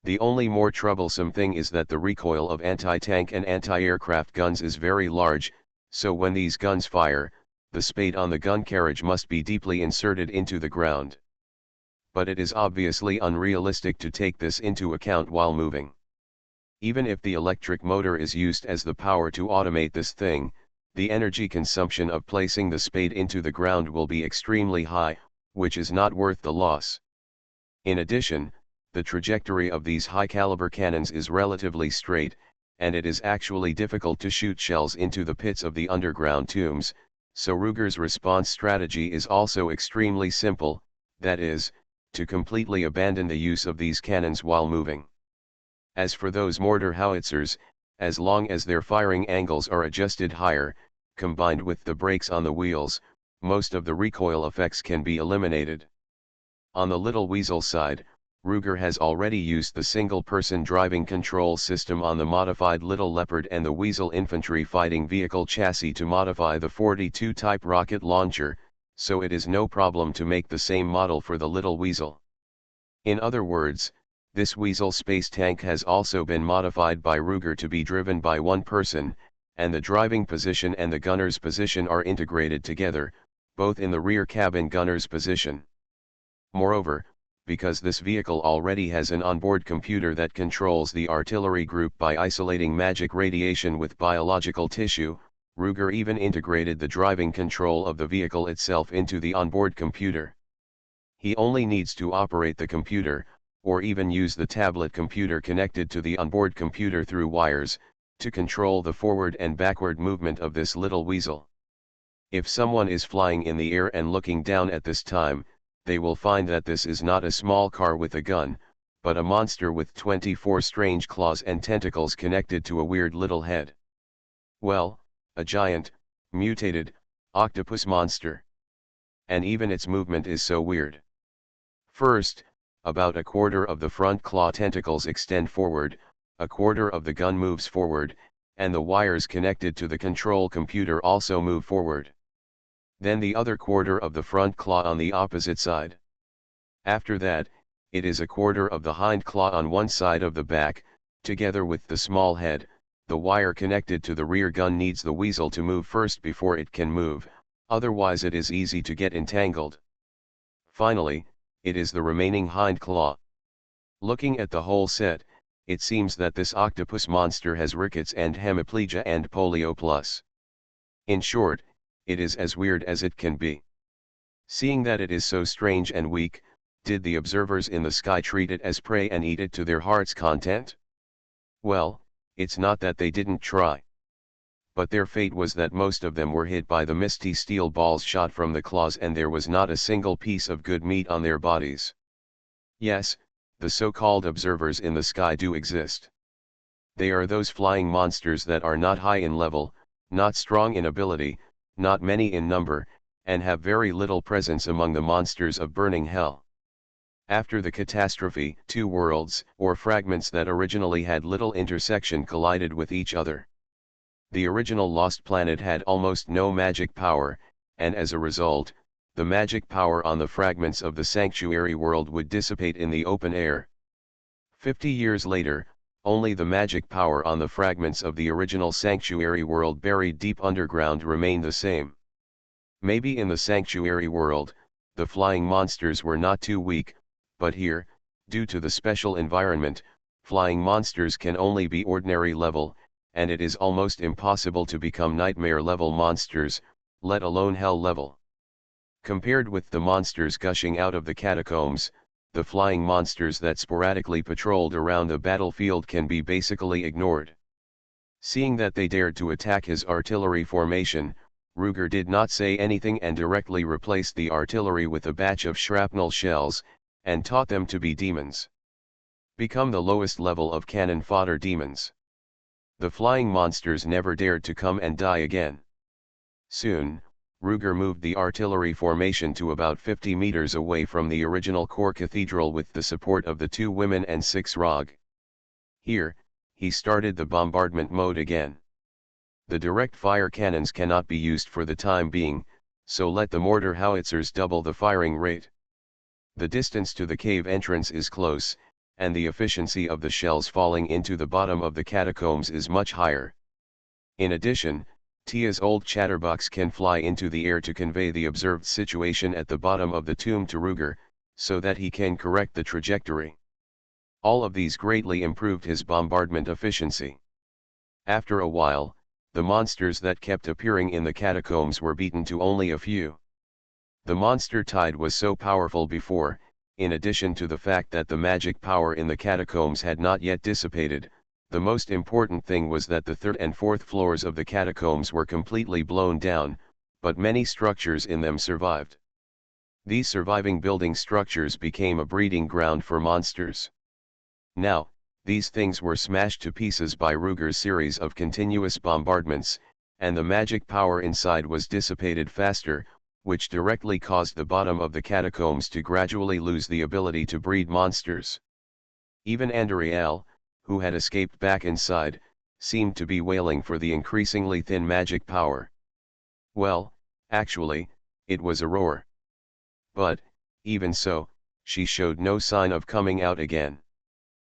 The only more troublesome thing is that the recoil of anti-tank and anti-aircraft guns is very large, so when these guns fire, the spade on the gun carriage must be deeply inserted into the ground. But it is obviously unrealistic to take this into account while moving. Even if the electric motor is used as the power to automate this thing, the energy consumption of placing the spade into the ground will be extremely high, which is not worth the loss. In addition, the trajectory of these high-caliber cannons is relatively straight, and it is actually difficult to shoot shells into the pits of the underground tombs, so Ruger's response strategy is also extremely simple, that is, to completely abandon the use of these cannons while moving. As for those mortar howitzers, as long as their firing angles are adjusted higher, combined with the brakes on the wheels, most of the recoil effects can be eliminated. On the Little Weasel side, Ruger has already used the single-person driving control system on the modified Little Leopard and the Weasel infantry fighting vehicle chassis to modify the 42 type rocket launcher, so it is no problem to make the same model for the Little Weasel. In other words, this Weasel space tank has also been modified by Ruger to be driven by one person, and the driving position and the gunner's position are integrated together, both in the rear cabin gunner's position. Moreover, because this vehicle already has an onboard computer that controls the artillery group by isolating magic radiation with biological tissue, Ruger even integrated the driving control of the vehicle itself into the onboard computer. He only needs to operate the computer, or even use the tablet computer connected to the onboard computer through wires, to control the forward and backward movement of this Little Weasel. If someone is flying in the air and looking down at this time, they will find that this is not a small car with a gun, but a monster with 24 strange claws and tentacles connected to a weird little head. Well, a giant, mutated, octopus monster. And even its movement is so weird. First, about a quarter of the front claw tentacles extend forward, a quarter of the gun moves forward, and the wires connected to the control computer also move forward. Then the other quarter of the front claw on the opposite side. After that, it is a quarter of the hind claw on one side of the back, together with the small head. The wire connected to the rear gun needs the weasel to move first before it can move, otherwise it is easy to get entangled. Finally, it is the remaining hind claw. Looking at the whole set, it seems that this octopus monster has rickets and hemiplegia and polio plus. In short, it is as weird as it can be. Seeing that it is so strange and weak, did the observers in the sky treat it as prey and eat it to their heart's content? Well, it's not that they didn't try. But their fate was that most of them were hit by the misty steel balls shot from the claws, and there was not a single piece of good meat on their bodies. Yes, the so-called observers in the sky do exist. They are those flying monsters that are not high in level, not strong in ability, not many in number, and have very little presence among the monsters of burning hell. After the catastrophe, two worlds, or fragments that originally had little intersection, collided with each other. The original lost planet had almost no magic power, and as a result, the magic power on the fragments of the sanctuary world would dissipate in the open air. 50 years later, only the magic power on the fragments of the original sanctuary world buried deep underground remained the same. Maybe in the sanctuary world, the flying monsters were not too weak, but here, due to the special environment, flying monsters can only be ordinary level, and it is almost impossible to become nightmare-level monsters, let alone hell-level. Compared with the monsters gushing out of the catacombs, the flying monsters that sporadically patrolled around the battlefield can be basically ignored. Seeing that they dared to attack his artillery formation, Ruger did not say anything and directly replaced the artillery with a batch of shrapnel shells, and taught them to be demons. Become the lowest level of cannon fodder demons. The flying monsters never dared to come and die again. Soon, Ruger moved the artillery formation to about 50 meters away from the original core cathedral with the support of the 2 women and 6 ROG. Here, he started the bombardment mode again. The direct fire cannons cannot be used for the time being, so let the mortar howitzers double the firing rate. The distance to the cave entrance is close, and the efficiency of the shells falling into the bottom of the catacombs is much higher. In addition, Tia's old chatterbox can fly into the air to convey the observed situation at the bottom of the tomb to Ruger, so that he can correct the trajectory. All of these greatly improved his bombardment efficiency. After a while, the monsters that kept appearing in the catacombs were beaten to only a few. The monster tide was so powerful before, in addition to the fact that the magic power in the catacombs had not yet dissipated, the most important thing was that the 3rd and 4th floors of the catacombs were completely blown down, but many structures in them survived. These surviving building structures became a breeding ground for monsters. Now, these things were smashed to pieces by Ruger's series of continuous bombardments, and the magic power inside was dissipated faster, which directly caused the bottom of the catacombs to gradually lose the ability to breed monsters. Even Andariel, who had escaped back inside, seemed to be wailing for the increasingly thin magic power. Well, actually, it was a roar. But, even so, she showed no sign of coming out again.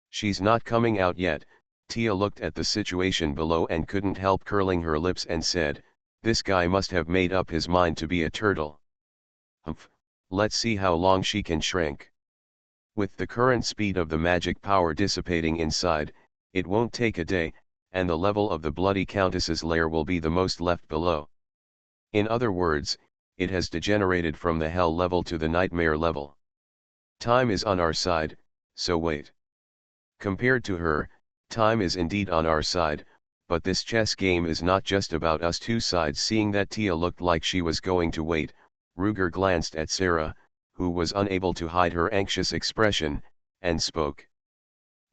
She's not coming out yet. Tia looked at the situation below and couldn't help curling her lips and said, "This guy must have made up his mind to be a turtle. Humph, let's see how long she can shrink." With the current speed of the magic power dissipating inside, it won't take a day, and the level of the Bloody Countess's lair will be the most left below. In other words, it has degenerated from the hell level to the nightmare level. Time is on our side, so wait. Compared to her, time is indeed on our side, but this chess game is not just about us two sides. Seeing that Tia looked like she was going to wait, Ruger glanced at Sarah, who was unable to hide her anxious expression, and spoke.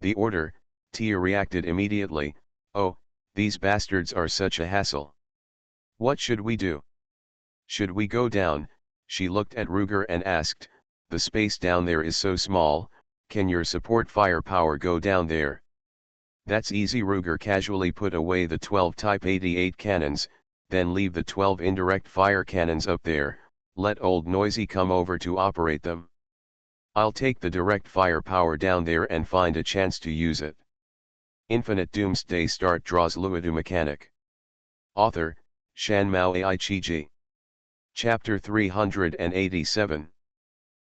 "The order." Tia reacted immediately. "Oh, these bastards are such a hassle. What should we do? Should we go down?" She looked at Ruger and asked, "The space down there is so small, can your support firepower go down there?" "That's easy." Ruger casually put away the 12 Type 88 cannons, "then leave the 12 indirect fire cannons up there, let old Noisy come over to operate them. I'll take the direct firepower down there and find a chance to use it." Infinite Doomsday Start draws Luodu mechanic. Author, Shanmao Aichiji. Chapter 387.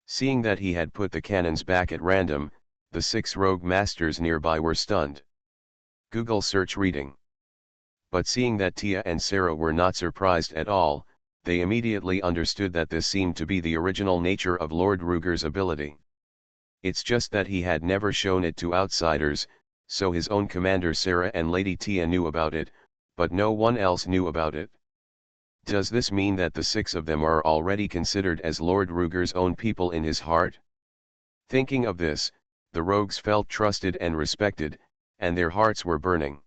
Seeing that he had put the cannons back at random, the 6 rogue masters nearby were stunned. Google search reading. But seeing that Tia and Sarah were not surprised at all, they immediately understood that this seemed to be the original nature of Lord Ruger's ability. It's just that he had never shown it to outsiders, so his own commander Sarah and Lady Tia knew about it, but no one else knew about it. Does this mean that the 6 of them are already considered as Lord Ruger's own people in his heart? Thinking of this, the rogues felt trusted and respected, and their hearts were burning.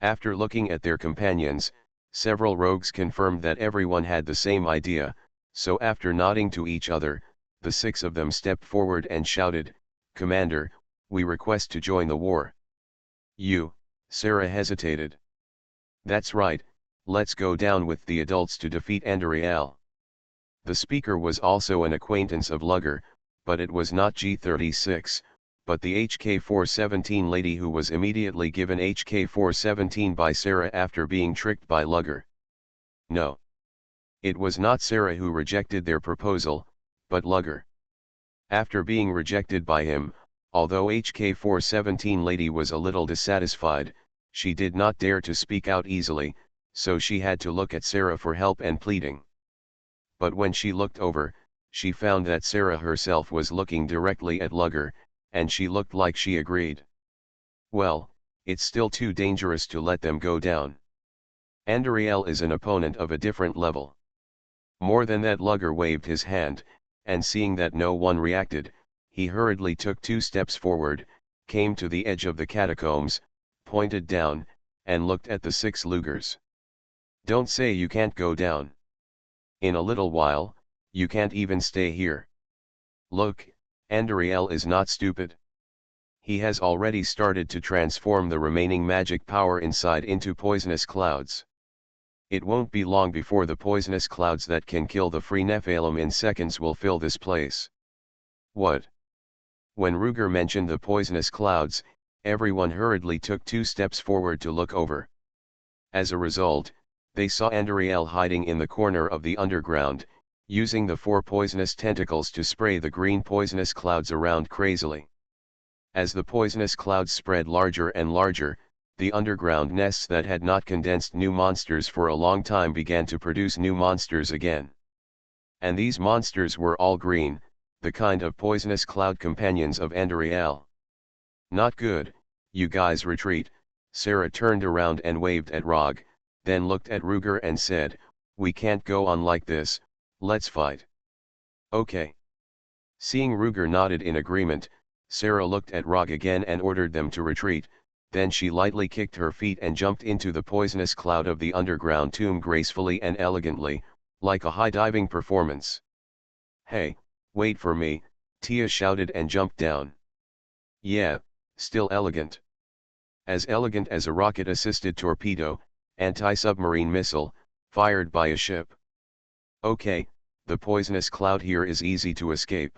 After looking at their companions, several rogues confirmed that everyone had the same idea, so after nodding to each other, the 6 of them stepped forward and shouted, "Commander, we request to join the war." "You," Sarah hesitated. "That's right, let's go down with the adults to defeat Andariel." The speaker was also an acquaintance of Lugger, but it was not G36, but the HK-417 lady who was immediately given HK-417 by Sarah after being tricked by Lugger. No. It was not Sarah who rejected their proposal, but Lugger. After being rejected by him, although HK-417 lady was a little dissatisfied, she did not dare to speak out easily, so she had to look at Sarah for help and pleading. But when she looked over, she found that Sarah herself was looking directly at Lugger, and she looked like she agreed. "Well, it's still too dangerous to let them go down. Andariel is an opponent of a different level." More than that, Lugger waved his hand, and seeing that no one reacted, he hurriedly took 2 steps forward, came to the edge of the catacombs, pointed down, and looked at the 6 Lugers. "Don't say you can't go down. In a little while, you can't even stay here. Look, Andariel is not stupid. He has already started to transform the remaining magic power inside into poisonous clouds. It won't be long before the poisonous clouds that can kill the free Nephilim in seconds will fill this place." "What?" When Ruger mentioned the poisonous clouds, everyone hurriedly took 2 steps forward to look over. As a result, they saw Andariel hiding in the corner of the underground, using the 4 poisonous tentacles to spray the green poisonous clouds around crazily. As the poisonous clouds spread larger and larger, the underground nests that had not condensed new monsters for a long time began to produce new monsters again. And these monsters were all green, the kind of poisonous cloud companions of Andariel. "Not good, you guys retreat." Sarah turned around and waved at Rog, then looked at Ruger and said, "We can't go on like this, let's fight." "Okay." Seeing Ruger nodded in agreement, Sarah looked at Rog again and ordered them to retreat, then she lightly kicked her feet and jumped into the poisonous cloud of the underground tomb gracefully and elegantly, like a high-diving performance. "Hey, wait for me," Tia shouted and jumped down. "Yeah, still elegant. As elegant as a rocket-assisted torpedo, anti-submarine missile, fired by a ship. Okay, the poisonous cloud here is easy to escape.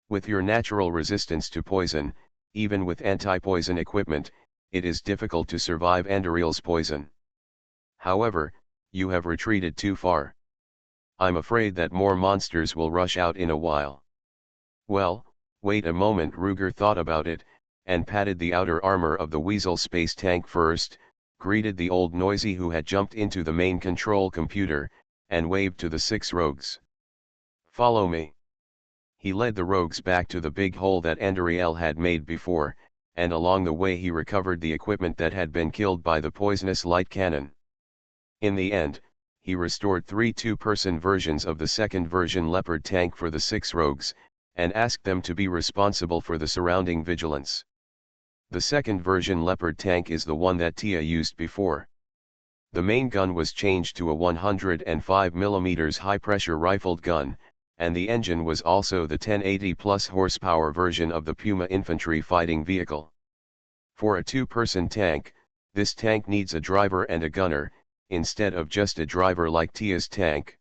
With your natural resistance to poison, even with anti-poison equipment, it is difficult to survive Andariel's poison. However, you have retreated too far. I'm afraid that more monsters will rush out in a while." "Well, wait a moment." Ruger thought about it, and patted the outer armor of the Weasel space tank first, greeted the old noisy who had jumped into the main control computer, and waved to the 6 rogues. "Follow me." He led the rogues back to the big hole that Andariel had made before, and along the way he recovered the equipment that had been killed by the poisonous light cannon. In the end, he restored 3 two-person versions of the second version Leopard tank for the 6 rogues, and asked them to be responsible for the surrounding vigilance. The second version Leopard tank is the one that Tia used before. The main gun was changed to a 105mm high-pressure rifled gun, and the engine was also the 1080+ horsepower version of the Puma infantry fighting vehicle. For a 2-person tank, this tank needs a driver and a gunner, instead of just a driver like Tia's tank.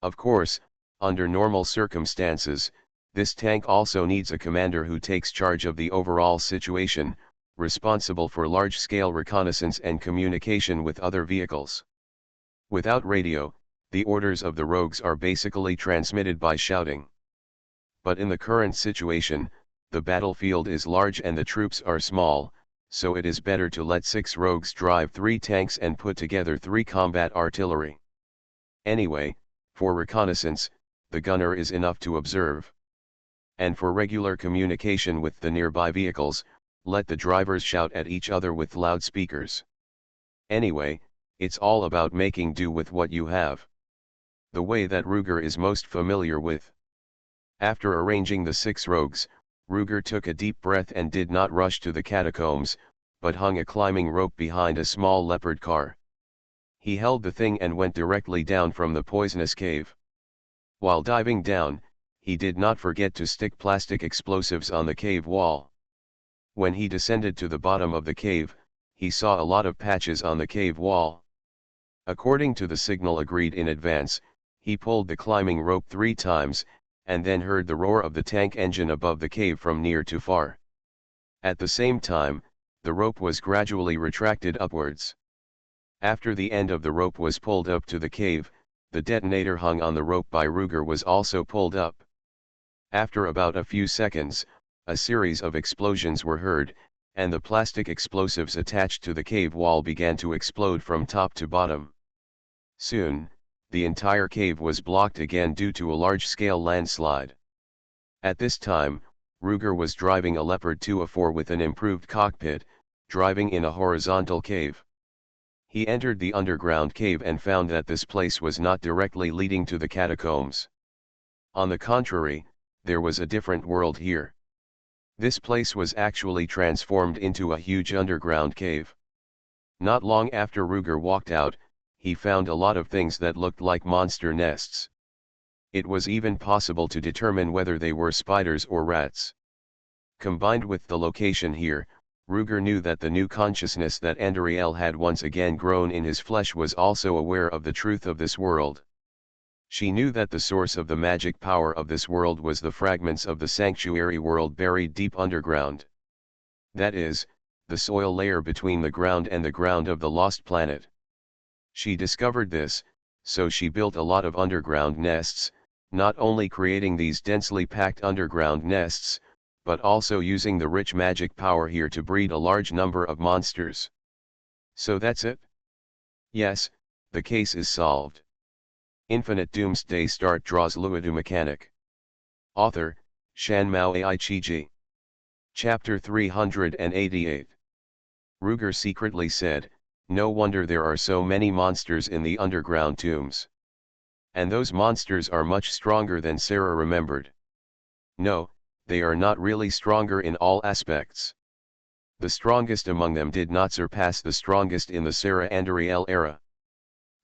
Of course, under normal circumstances, this tank also needs a commander who takes charge of the overall situation, responsible for large-scale reconnaissance and communication with other vehicles. Without radio, the orders of the rogues are basically transmitted by shouting. But in the current situation, the battlefield is large and the troops are small, so it is better to let 6 rogues drive 3 tanks and put together 3 combat artillery. Anyway, for reconnaissance, the gunner is enough to observe. And for regular communication with the nearby vehicles, let the drivers shout at each other with loudspeakers. Anyway, it's all about making do with what you have. The way that Ruger is most familiar with. After arranging the 6 rogues, Ruger took a deep breath and did not rush to the catacombs, but hung a climbing rope behind a small leopard car. He held the thing and went directly down from the poisonous cave. While diving down, he did not forget to stick plastic explosives on the cave wall. When he descended to the bottom of the cave, he saw a lot of patches on the cave wall. According to the signal agreed in advance, he pulled the climbing rope 3 times, and then heard the roar of the tank engine above the cave from near to far. At the same time, the rope was gradually retracted upwards. After the end of the rope was pulled up to the cave, the detonator hung on the rope by Ruger was also pulled up. After about a few seconds, a series of explosions were heard, and the plastic explosives attached to the cave wall began to explode from top to bottom. Soon, the entire cave was blocked again due to a large-scale landslide. At this time, Ruger was driving a Leopard 2A4 with an improved cockpit, driving in a horizontal cave. He entered the underground cave and found that this place was not directly leading to the catacombs. On the contrary, there was a different world here. This place was actually transformed into a huge underground cave. Not long after Ruger walked out, he found a lot of things that looked like monster nests. It was even possible to determine whether they were spiders or rats. Combined with the location here, Ruger knew that the new consciousness that Andariel had once again grown in his flesh was also aware of the truth of this world. She knew that the source of the magic power of this world was the fragments of the sanctuary world buried deep underground. That is, the soil layer between the ground and the ground of the lost planet. She discovered this, so she built a lot of underground nests, not only creating these densely packed underground nests, but also using the rich magic power here to breed a large number of monsters. So that's it? Yes, the case is solved. Infinite Doomsday Start draws Luodu mechanic. Author, Shanmao Ai-Chi-Ji. Chapter 388. Ruger secretly said, "No wonder there are so many monsters in the underground tombs. And those monsters are much stronger than Sarah remembered. No, they are not really stronger in all aspects. The strongest among them did not surpass the strongest in the Sarah Andariel era.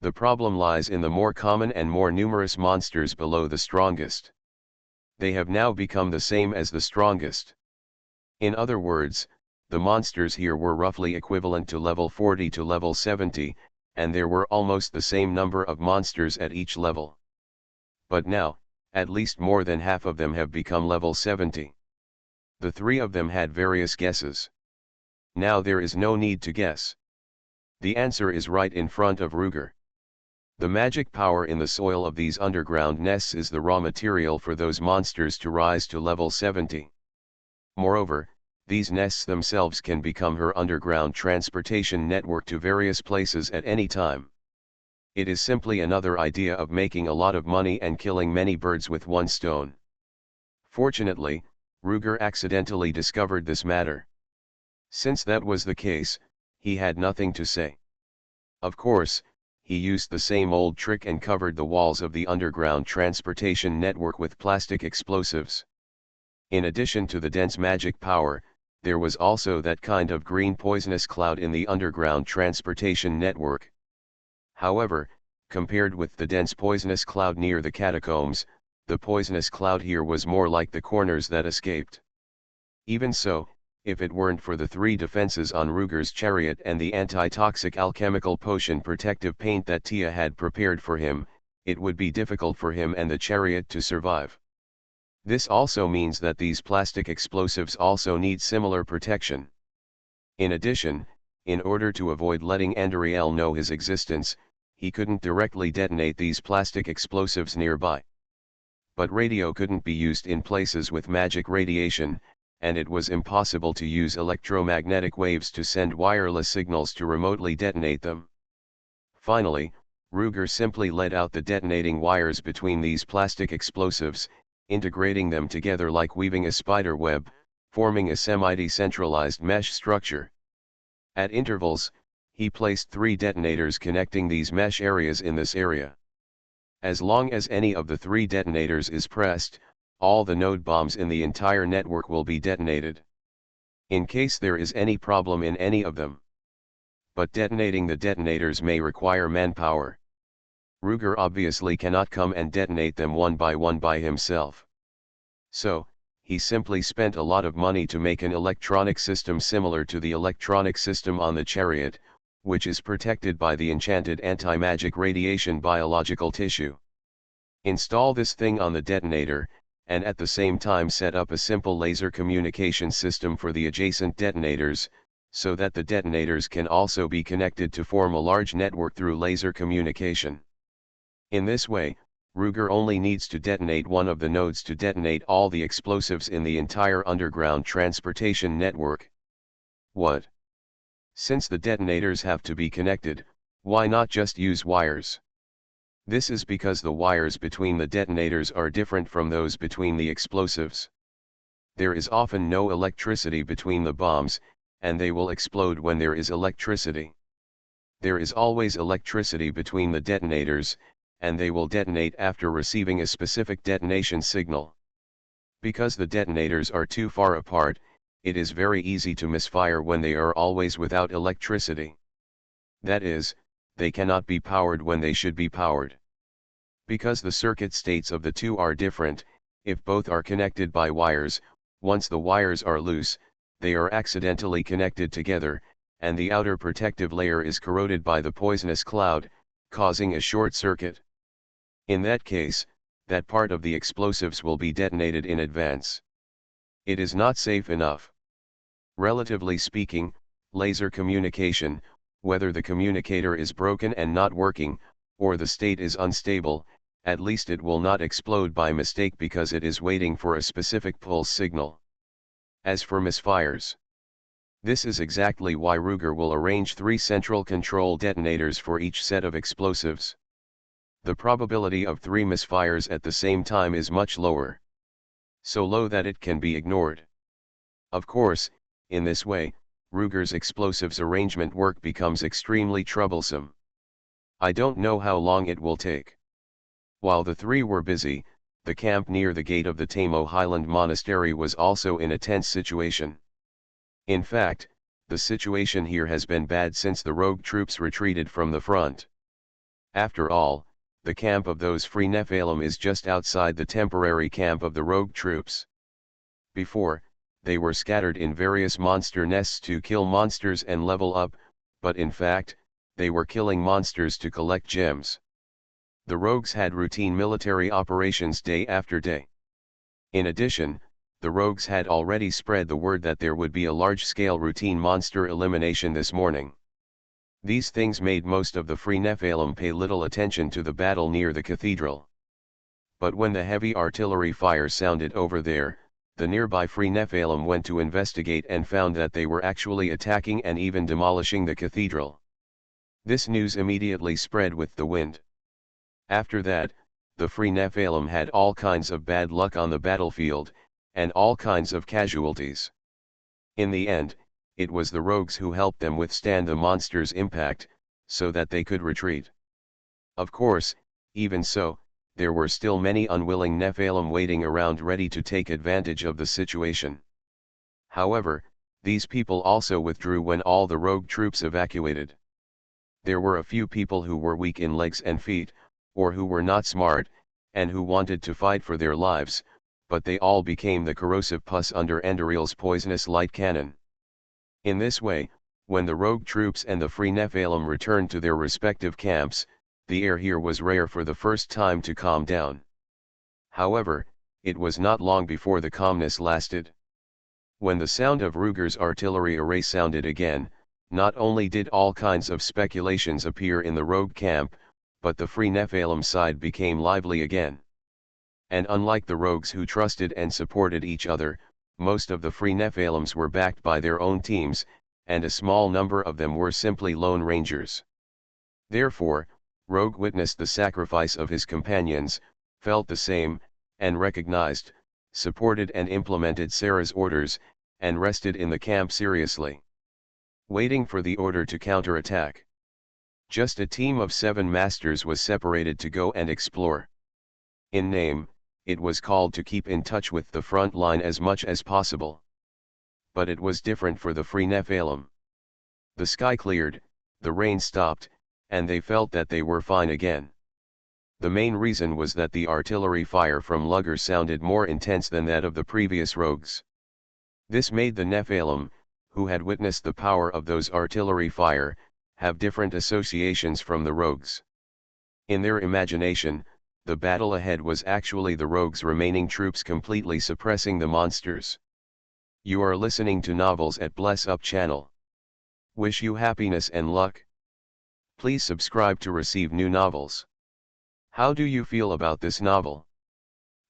The problem lies in the more common and more numerous monsters below the strongest. They have now become the same as the strongest. In other words, the monsters here were roughly equivalent to level 40 to level 70, and there were almost the same number of monsters at each level. But now, at least more than half of them have become level 70. The 3 of them had various guesses. Now there is no need to guess. The answer is right in front of Ruger. The magic power in the soil of these underground nests is the raw material for those monsters to rise to level 70. Moreover, these nests themselves can become her underground transportation network to various places at any time. It is simply another idea of making a lot of money and killing many birds with one stone. Fortunately, Ruger accidentally discovered this matter. Since that was the case, he had nothing to say. Of course, he used the same old trick and covered the walls of the underground transportation network with plastic explosives. In addition to the dense magic power, there was also that kind of green poisonous cloud in the underground transportation network. However, compared with the dense poisonous cloud near the catacombs, the poisonous cloud here was more like the corners that escaped. Even so, if it weren't for the 3 defenses on Ruger's chariot and the anti-toxic alchemical potion protective paint that Tia had prepared for him, it would be difficult for him and the chariot to survive. This also means that these plastic explosives also need similar protection. In addition, in order to avoid letting Andariel know his existence, he couldn't directly detonate these plastic explosives nearby. But radio couldn't be used in places with magic radiation, and it was impossible to use electromagnetic waves to send wireless signals to remotely detonate them. Finally, Ruger simply led out the detonating wires between these plastic explosives, integrating them together like weaving a spider web, forming a semi-decentralized mesh structure. At intervals, he placed 3 detonators connecting these mesh areas in this area. As long as any of the 3 detonators is pressed, all the node bombs in the entire network will be detonated. In case there is any problem in any of them. But detonating the detonators may require manpower. Ruger obviously cannot come and detonate them one by himself. So, he simply spent a lot of money to make an electronic system similar to the electronic system on the chariot, which is protected by the enchanted anti-magic radiation biological tissue. Install this thing on the detonator, and at the same time set up a simple laser communication system for the adjacent detonators, so that the detonators can also be connected to form a large network through laser communication. In this way, Ruger only needs to detonate one of the nodes to detonate all the explosives in the entire underground transportation network. What? Since the detonators have to be connected, why not just use wires? This is because the wires between the detonators are different from those between the explosives. There is often no electricity between the bombs, and they will explode when there is electricity. There is always electricity between the detonators, and they will detonate after receiving a specific detonation signal. Because the detonators are too far apart, it is very easy to misfire when they are always without electricity. That is, they cannot be powered when they should be powered. Because the circuit states of the two are different, if both are connected by wires, once the wires are loose, they are accidentally connected together, and the outer protective layer is corroded by the poisonous cloud, causing a short circuit. In that case, that part of the explosives will be detonated in advance. It is not safe enough. Relatively speaking, laser communication, whether the communicator is broken and not working, or the state is unstable, at least it will not explode by mistake because it is waiting for a specific pulse signal. As for misfires, this is exactly why Ruger will arrange 3 central control detonators for each set of explosives. The probability of 3 misfires at the same time is much lower. So low that it can be ignored. Of course, in this way, Ruger's explosives arrangement work becomes extremely troublesome. I don't know how long it will take. While the 3 were busy, the camp near the gate of the Tamo Highland Monastery was also in a tense situation. In fact, the situation here has been bad since the rogue troops retreated from the front. After all, the camp of those free Nephilim is just outside the temporary camp of the rogue troops. Before, they were scattered in various monster nests to kill monsters and level up, but in fact, they were killing monsters to collect gems. The rogues had routine military operations day after day. In addition, the rogues had already spread the word that there would be a large-scale routine monster elimination this morning. These things made most of the free Nephilim pay little attention to the battle near the cathedral. But when the heavy artillery fire sounded over there, the nearby free Nephilim went to investigate and found that they were actually attacking and even demolishing the cathedral. This news immediately spread with the wind. After that, the free Nephilim had all kinds of bad luck on the battlefield, and all kinds of casualties. In the end, it was the rogues who helped them withstand the monster's impact, so that they could retreat. Of course, even so, there were still many unwilling Nephilim waiting around ready to take advantage of the situation. However, these people also withdrew when all the rogue troops evacuated. There were a few people who were weak in legs and feet, or who were not smart, and who wanted to fight for their lives, but they all became the corrosive pus under Endaril's poisonous light cannon. In this way, when the rogue troops and the free Nephilim returned to their respective camps, the air here was rare for the first time to calm down. However, it was not long before the calmness lasted. When the sound of Ruger's artillery array sounded again, not only did all kinds of speculations appear in the rogue camp, but the free Nephilim side became lively again. And unlike the rogues who trusted and supported each other, most of the free Nephilims were backed by their own teams, and a small number of them were simply lone rangers. Therefore, Rogue witnessed the sacrifice of his companions, felt the same, and recognized, supported and implemented Sarah's orders, and rested in the camp seriously, waiting for the order to counterattack. Just a team of 7 masters was separated to go and explore. In name, it was called to keep in touch with the front line as much as possible. But it was different for the Free Nephilim. The sky cleared, the rain stopped, and they felt that they were fine again. The main reason was that the artillery fire from Lugger sounded more intense than that of the previous rogues. This made the Nephilim, who had witnessed the power of those artillery fire, have different associations from the rogues. In their imagination, the battle ahead was actually the rogues' remaining troops completely suppressing the monsters. You are listening to Novels at Bless Up channel. Wish you happiness and luck. Please subscribe to receive new novels. How do you feel about this novel?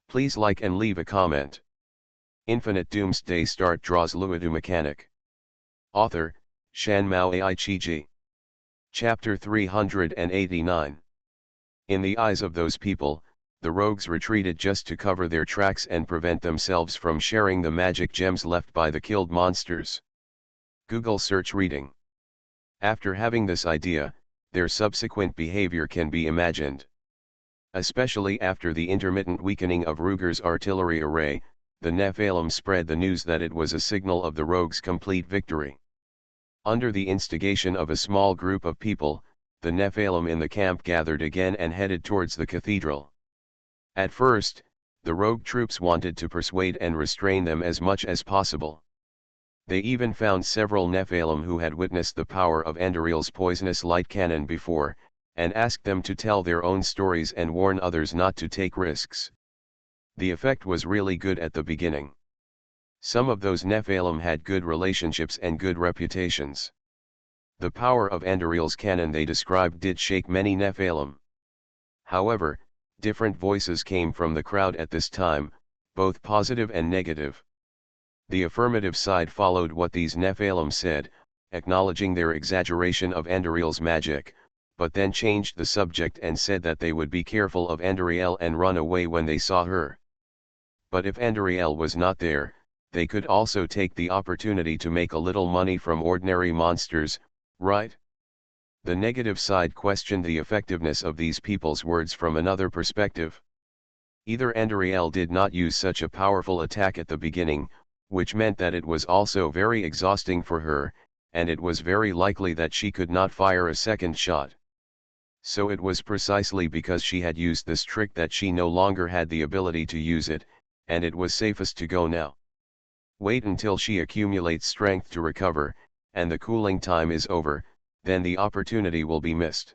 Please like and leave a comment. Infinite Doomsday Start draws Luodu mechanic. Author, Shanmao Aichiji. Chapter 389. In the eyes of those people, the rogues retreated just to cover their tracks and prevent themselves from sharing the magic gems left by the killed monsters. Google search reading. After having this idea, their subsequent behavior can be imagined. Especially after the intermittent weakening of Ruger's artillery array, the Nephilim spread the news that it was a signal of the rogues' complete victory. Under the instigation of a small group of people, the Nephilim in the camp gathered again and headed towards the cathedral. At first, the rogue troops wanted to persuade and restrain them as much as possible. They even found several Nephilim who had witnessed the power of Andariel's poisonous light cannon before, and asked them to tell their own stories and warn others not to take risks. The effect was really good at the beginning. Some of those Nephilim had good relationships and good reputations. The power of Andariel's cannon they described did shake many Nephilim. However, different voices came from the crowd at this time, both positive and negative. The affirmative side followed what these Nephilim said, acknowledging their exaggeration of Andariel's magic, but then changed the subject and said that they would be careful of Andariel and run away when they saw her. But if Andariel was not there, they could also take the opportunity to make a little money from ordinary monsters, right? The negative side questioned the effectiveness of these people's words from another perspective. Either Andariel did not use such a powerful attack at the beginning, which meant that it was also very exhausting for her, and it was very likely that she could not fire a second shot. So it was precisely because she had used this trick that she no longer had the ability to use it, and it was safest to go now. Wait until she accumulates strength to recover, and the cooling time is over, then the opportunity will be missed.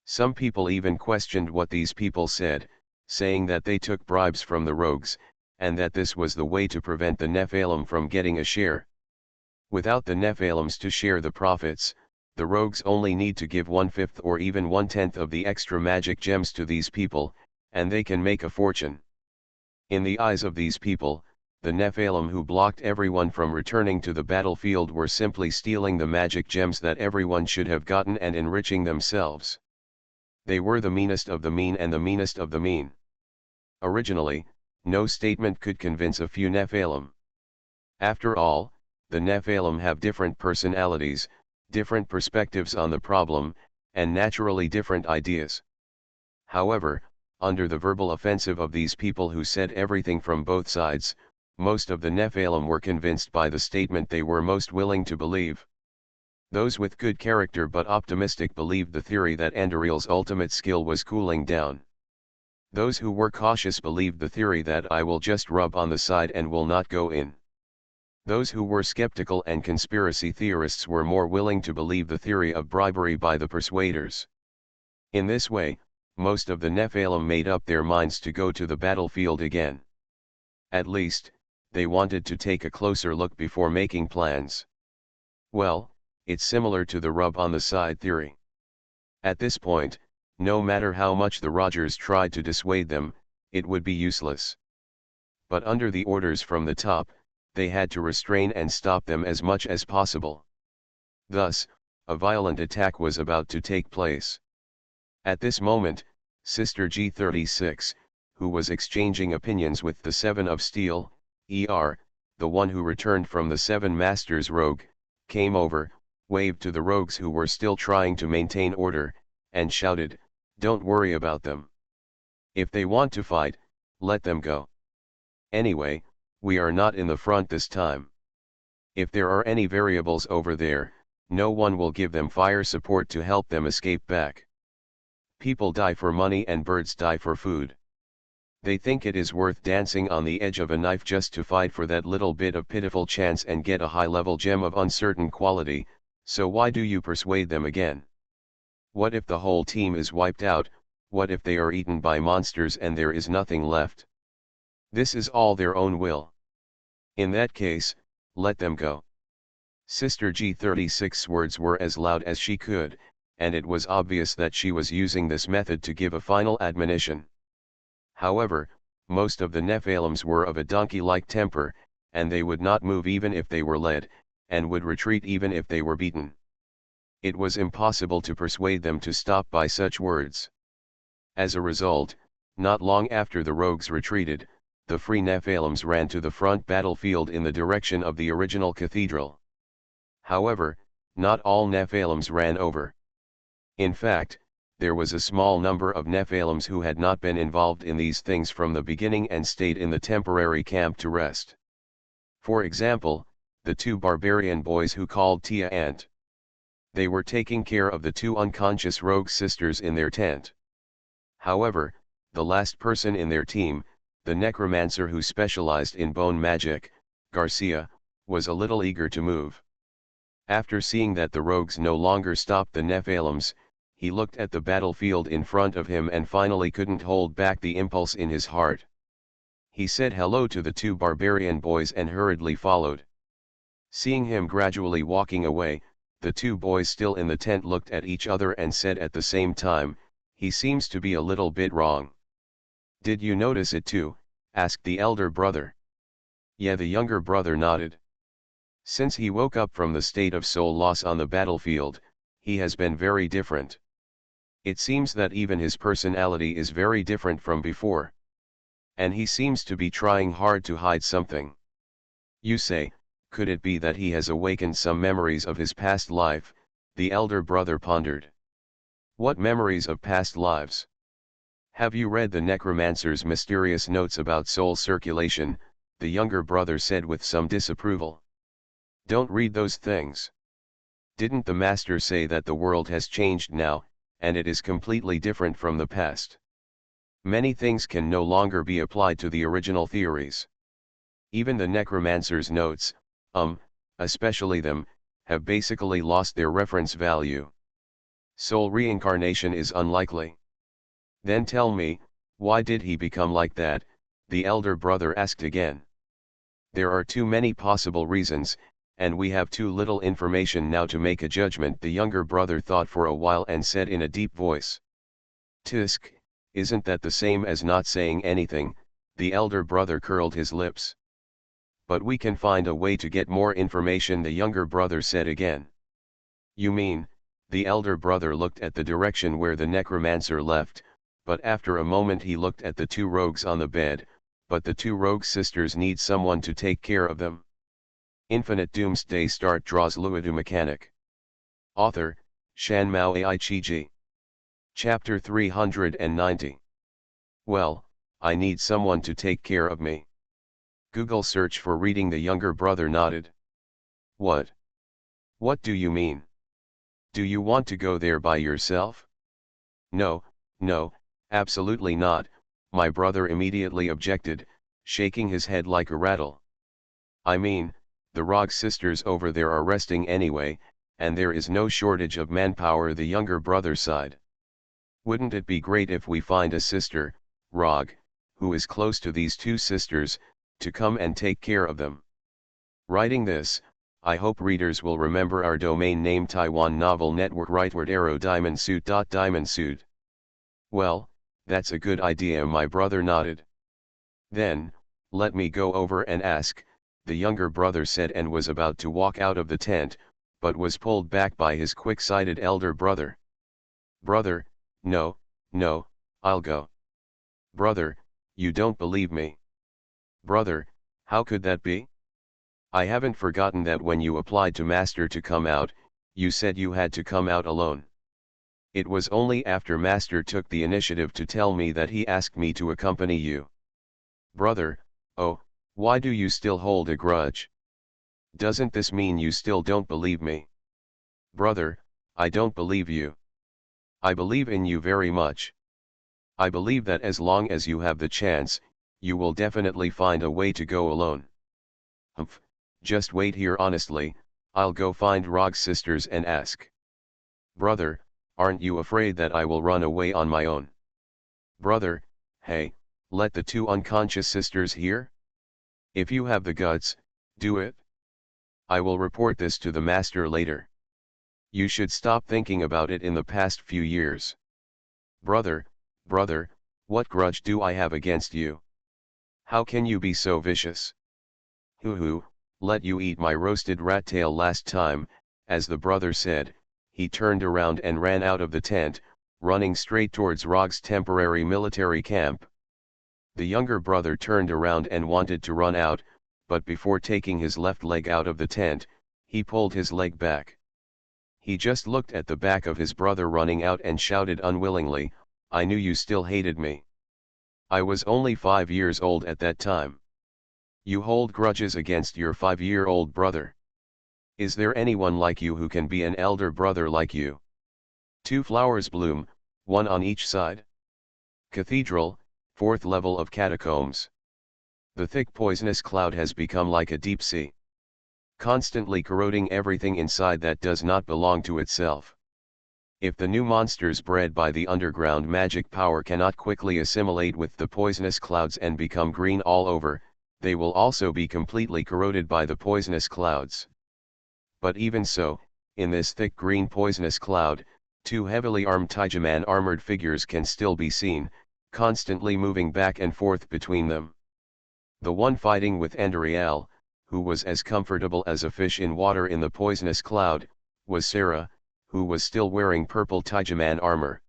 Some people even questioned what these people said, saying that they took bribes from the rogues, and that this was the way to prevent the Nephilim from getting a share. Without the Nephilims to share the profits, the rogues only need to give 1/5 or even 1/10 of the extra magic gems to these people, and they can make a fortune. In the eyes of these people, the Nephilim who blocked everyone from returning to the battlefield were simply stealing the magic gems that everyone should have gotten and enriching themselves. They were the meanest of the mean and the meanest of the mean. Originally, no statement could convince a few Nephilim. After all, the Nephilim have different personalities, different perspectives on the problem, and naturally different ideas. However, under the verbal offensive of these people who said everything from both sides, most of the Nephilim were convinced by the statement they were most willing to believe. Those with good character but optimistic believed the theory that Andariel's ultimate skill was cooling down. Those who were cautious believed the theory that I will just rub on the side and will not go in. Those who were skeptical and conspiracy theorists were more willing to believe the theory of bribery by the persuaders. In this way, most of the Nephilim made up their minds to go to the battlefield again. At least, they wanted to take a closer look before making plans. Well, it's similar to the rub on the side theory. At this point, no matter how much the Rogers tried to dissuade them, it would be useless. But under the orders from the top, they had to restrain and stop them as much as possible. Thus, a violent attack was about to take place. At this moment, Sister G36, who was exchanging opinions with the Seven of Steel, the one who returned from the Seven Masters rogue, came over, waved to the rogues who were still trying to maintain order, and shouted, "Don't worry about them. If they want to fight, let them go. Anyway, we are not in the front this time. If there are any variables over there, no one will give them fire support to help them escape back. People die for money and birds die for food. They think it is worth dancing on the edge of a knife just to fight for that little bit of pitiful chance and get a high-level gem of uncertain quality, so why do you persuade them again? What if the whole team is wiped out? What if they are eaten by monsters and there is nothing left? This is all their own will. In that case, let them go." Sister G36's words were as loud as she could, and it was obvious that she was using this method to give a final admonition. However, most of the Nephilims were of a donkey-like temper, and they would not move even if they were led, and would retreat even if they were beaten. It was impossible to persuade them to stop by such words. As a result, not long after the rogues retreated, the free Nephilims ran to the front battlefield in the direction of the original cathedral. However, not all Nephilims ran over. In fact, there was a small number of Nephilims who had not been involved in these things from the beginning and stayed in the temporary camp to rest. For example, the two barbarian boys who called Tia Ant. They were taking care of the two unconscious rogue sisters in their tent. However, the last person in their team, the necromancer who specialized in bone magic, Garcia, was a little eager to move. After seeing that the rogues no longer stopped the Nephilims, he looked at the battlefield in front of him and finally couldn't hold back the impulse in his heart. He said hello to the two barbarian boys and hurriedly followed. Seeing him gradually walking away, the two boys still in the tent looked at each other and said at the same time, "He seems to be a little bit wrong." "Did you notice it too?" asked the elder brother. Yeah, the younger brother nodded. "Since he woke up from the state of soul loss on the battlefield, he has been very different. It seems that even his personality is very different from before. And he seems to be trying hard to hide something. You say, could it be that he has awakened some memories of his past life?" the elder brother pondered. "What memories of past lives? Have you read the necromancer's mysterious notes about soul circulation?" the younger brother said with some disapproval. "Don't read those things. Didn't the master say that the world has changed now, and it is completely different from the past? Many things can no longer be applied to the original theories. Even the necromancer's notes, especially them, have basically lost their reference value. Soul reincarnation is unlikely." "Then tell me, why did he become like that?" the elder brother asked again. "There are too many possible reasons, and we have too little information now to make a judgment." The younger brother thought for a while and said in a deep voice. "Tisk, isn't that the same as not saying anything?" the elder brother curled his lips. "But we can find a way to get more information," the younger brother said again. "You mean?" The elder brother looked at the direction where the necromancer left, but after a moment he looked at the two rogues on the bed, but the two rogue sisters need someone to take care of them. Infinite Doomsday Start draws Luodu Mechanic. Author, Shan Mao Ai Chi. Chapter 390. Well, I need someone to take care of me. Google search for reading. The younger brother nodded. What? What do you mean? Do you want to go there by yourself? No, absolutely not, my brother immediately objected, shaking his head like a rattle. I mean, the rogue sisters over there are resting anyway, and there is no shortage of manpower. The younger brother sighed. Wouldn't it be great if we find a sister, rogue, who is close to these two sisters, to come and take care of them? Writing this, I hope readers will remember our domain name Taiwan Novel Network rightward arrow diamondsuit. Well, that's a good idea, my brother nodded. Then, let me go over and ask, the younger brother said, and was about to walk out of the tent, but was pulled back by his quick-sighted elder brother. Brother, no, I'll go. Brother, you don't believe me. Brother, how could that be? I haven't forgotten that when you applied to Master to come out, you said you had to come out alone. It was only after Master took the initiative to tell me that he asked me to accompany you. Brother, oh, why do you still hold a grudge? Doesn't this mean you still don't believe me? Brother, I don't believe you. I believe in you very much. I believe that as long as you have the chance, you will definitely find a way to go alone. Humph, just wait here honestly, I'll go find Rog's sisters and ask. Brother, aren't you afraid that I will run away on my own? Brother, hey, let the two unconscious sisters hear? If you have the guts, do it. I will report this to the Master later. You should stop thinking about it in the past few years. Brother, what grudge do I have against you? How can you be so vicious? Hoo, let you eat my roasted rat tail last time, as the brother said. He turned around and ran out of the tent, running straight towards Rog's temporary military camp. The younger brother turned around and wanted to run out, but before taking his left leg out of the tent, he pulled his leg back. He just looked at the back of his brother running out and shouted unwillingly, I knew you still hated me. I was only 5 years old at that time. You hold grudges against your 5-year-old brother. Is there anyone like you who can be an elder brother like you? 2 flowers bloom, one on each side. Cathedral, 4th level of catacombs. The thick poisonous cloud has become like a deep sea, constantly corroding everything inside that does not belong to itself. If the new monsters bred by the underground magic power cannot quickly assimilate with the poisonous clouds and become green all over, they will also be completely corroded by the poisonous clouds. But even so, in this thick green poisonous cloud, 2 heavily armed Taijaman armored figures can still be seen, constantly moving back and forth between them. The one fighting with Andariel, who was as comfortable as a fish in water in the poisonous cloud, was Sarah, who was still wearing purple Taijaman armor.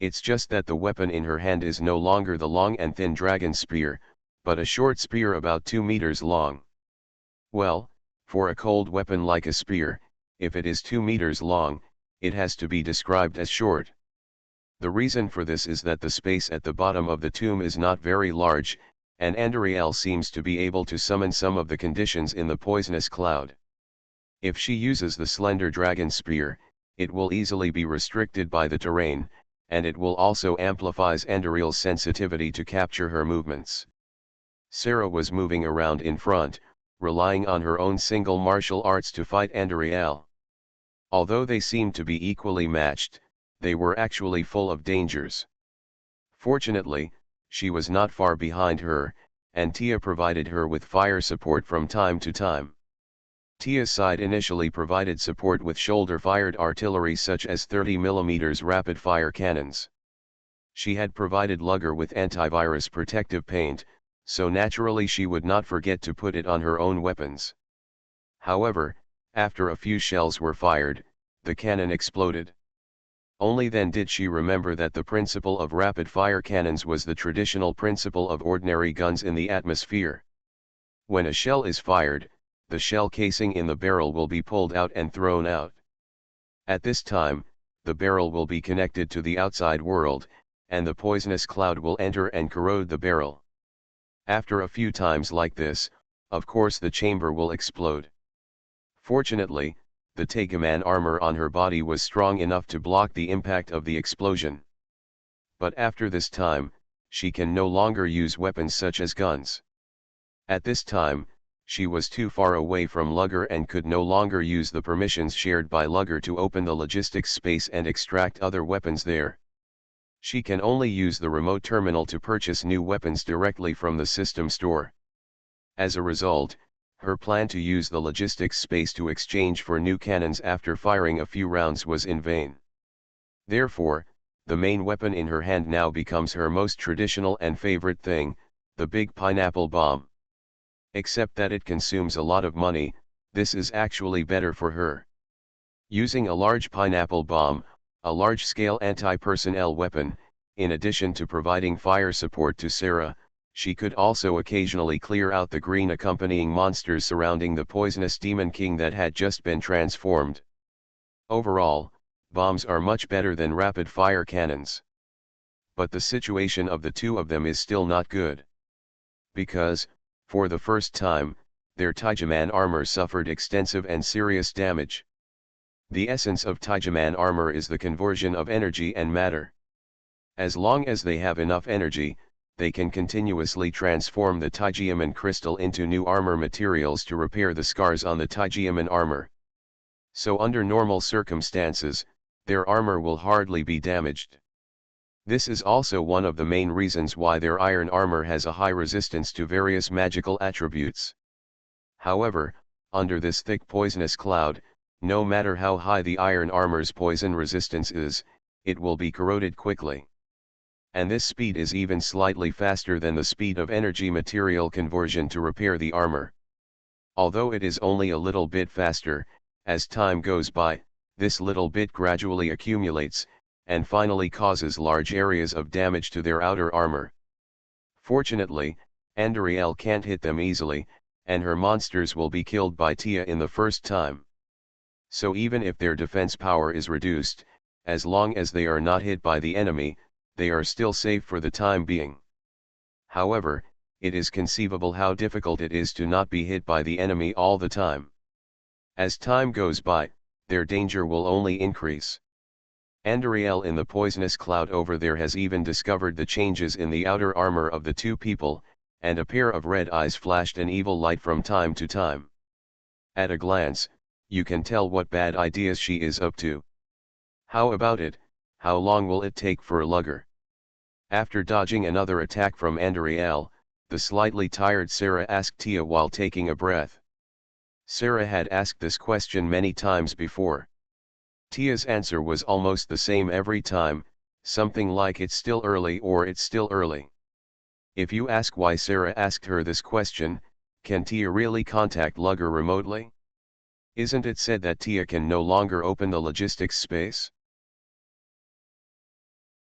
It's just that the weapon in her hand is no longer the long and thin dragon spear, but a short spear about 2 meters long. Well, for a cold weapon like a spear, if it is 2 meters long, it has to be described as short. The reason for this is that the space at the bottom of the tomb is not very large, and Andariel seems to be able to summon some of the conditions in the poisonous cloud. If she uses the slender dragon spear, it will easily be restricted by the terrain, and it will also amplifies Andariel's sensitivity to capture her movements. Sarah was moving around in front, relying on her own single martial arts to fight Andariel. Although they seemed to be equally matched, they were actually full of dangers. Fortunately, she was not far behind her, and Tia provided her with fire support from time to time. Tia's side initially provided support with shoulder-fired artillery such as 30mm rapid-fire cannons. She had provided Lugger with antivirus protective paint, so naturally she would not forget to put it on her own weapons. However, after a few shells were fired, the cannon exploded. Only then did she remember that the principle of rapid-fire cannons was the traditional principle of ordinary guns in the atmosphere. When a shell is fired, the shell casing in the barrel will be pulled out and thrown out. At this time, the barrel will be connected to the outside world, and the poisonous cloud will enter and corrode the barrel. After a few times like this, of course the chamber will explode. Fortunately, the Taijaman armor on her body was strong enough to block the impact of the explosion. But after this time, she can no longer use weapons such as guns. At this time, she was too far away from Lugger and could no longer use the permissions shared by Lugger to open the logistics space and extract other weapons there. She can only use the remote terminal to purchase new weapons directly from the system store. As a result, her plan to use the logistics space to exchange for new cannons after firing a few rounds was in vain. Therefore, the main weapon in her hand now becomes her most traditional and favorite thing, the big pineapple bomb. Except that it consumes a lot of money, this is actually better for her. Using a large pineapple bomb, a large-scale anti-personnel weapon, in addition to providing fire support to Sarah, She could also occasionally clear out the green accompanying monsters surrounding the poisonous Demon King that had just been transformed. Overall, bombs are much better than rapid-fire cannons. But the situation of the two of them is still not good. Because, for the first time, their Taijiman armor suffered extensive and serious damage. The essence of Taijiman armor is the conversion of energy and matter. As long as they have enough energy, they can continuously transform the Taijiman crystal into new armor materials to repair the scars on the Taijiman armor. So under normal circumstances, their armor will hardly be damaged. This is also one of the main reasons why their iron armor has a high resistance to various magical attributes. However, under this thick poisonous cloud, no matter how high the iron armor's poison resistance is, it will be corroded quickly. And this speed is even slightly faster than the speed of energy material conversion to repair the armor. Although it is only a little bit faster, as time goes by, this little bit gradually accumulates, and finally causes large areas of damage to their outer armor. Fortunately, Andariel can't hit them easily, and her monsters will be killed by Tia in the first time. So even if their defense power is reduced, as long as they are not hit by the enemy, they are still safe for the time being. However, it is conceivable how difficult it is to not be hit by the enemy all the time. As time goes by, their danger will only increase. Andariel in the poisonous cloud over there has even discovered the changes in the outer armor of the two people, and a pair of red eyes flashed an evil light from time to time. At a glance, you can tell what bad ideas she is up to. How about it? How long will it take for Lugger? After dodging another attack from Andariel, the slightly tired Sarah asked Tia while taking a breath. Sarah had asked this question many times before. Tia's answer was almost the same every time, something like "it's still early" or "it's still early." If you ask why Sarah asked her this question, can Tia really contact Lugger remotely? Isn't it said that Tia can no longer open the logistics space?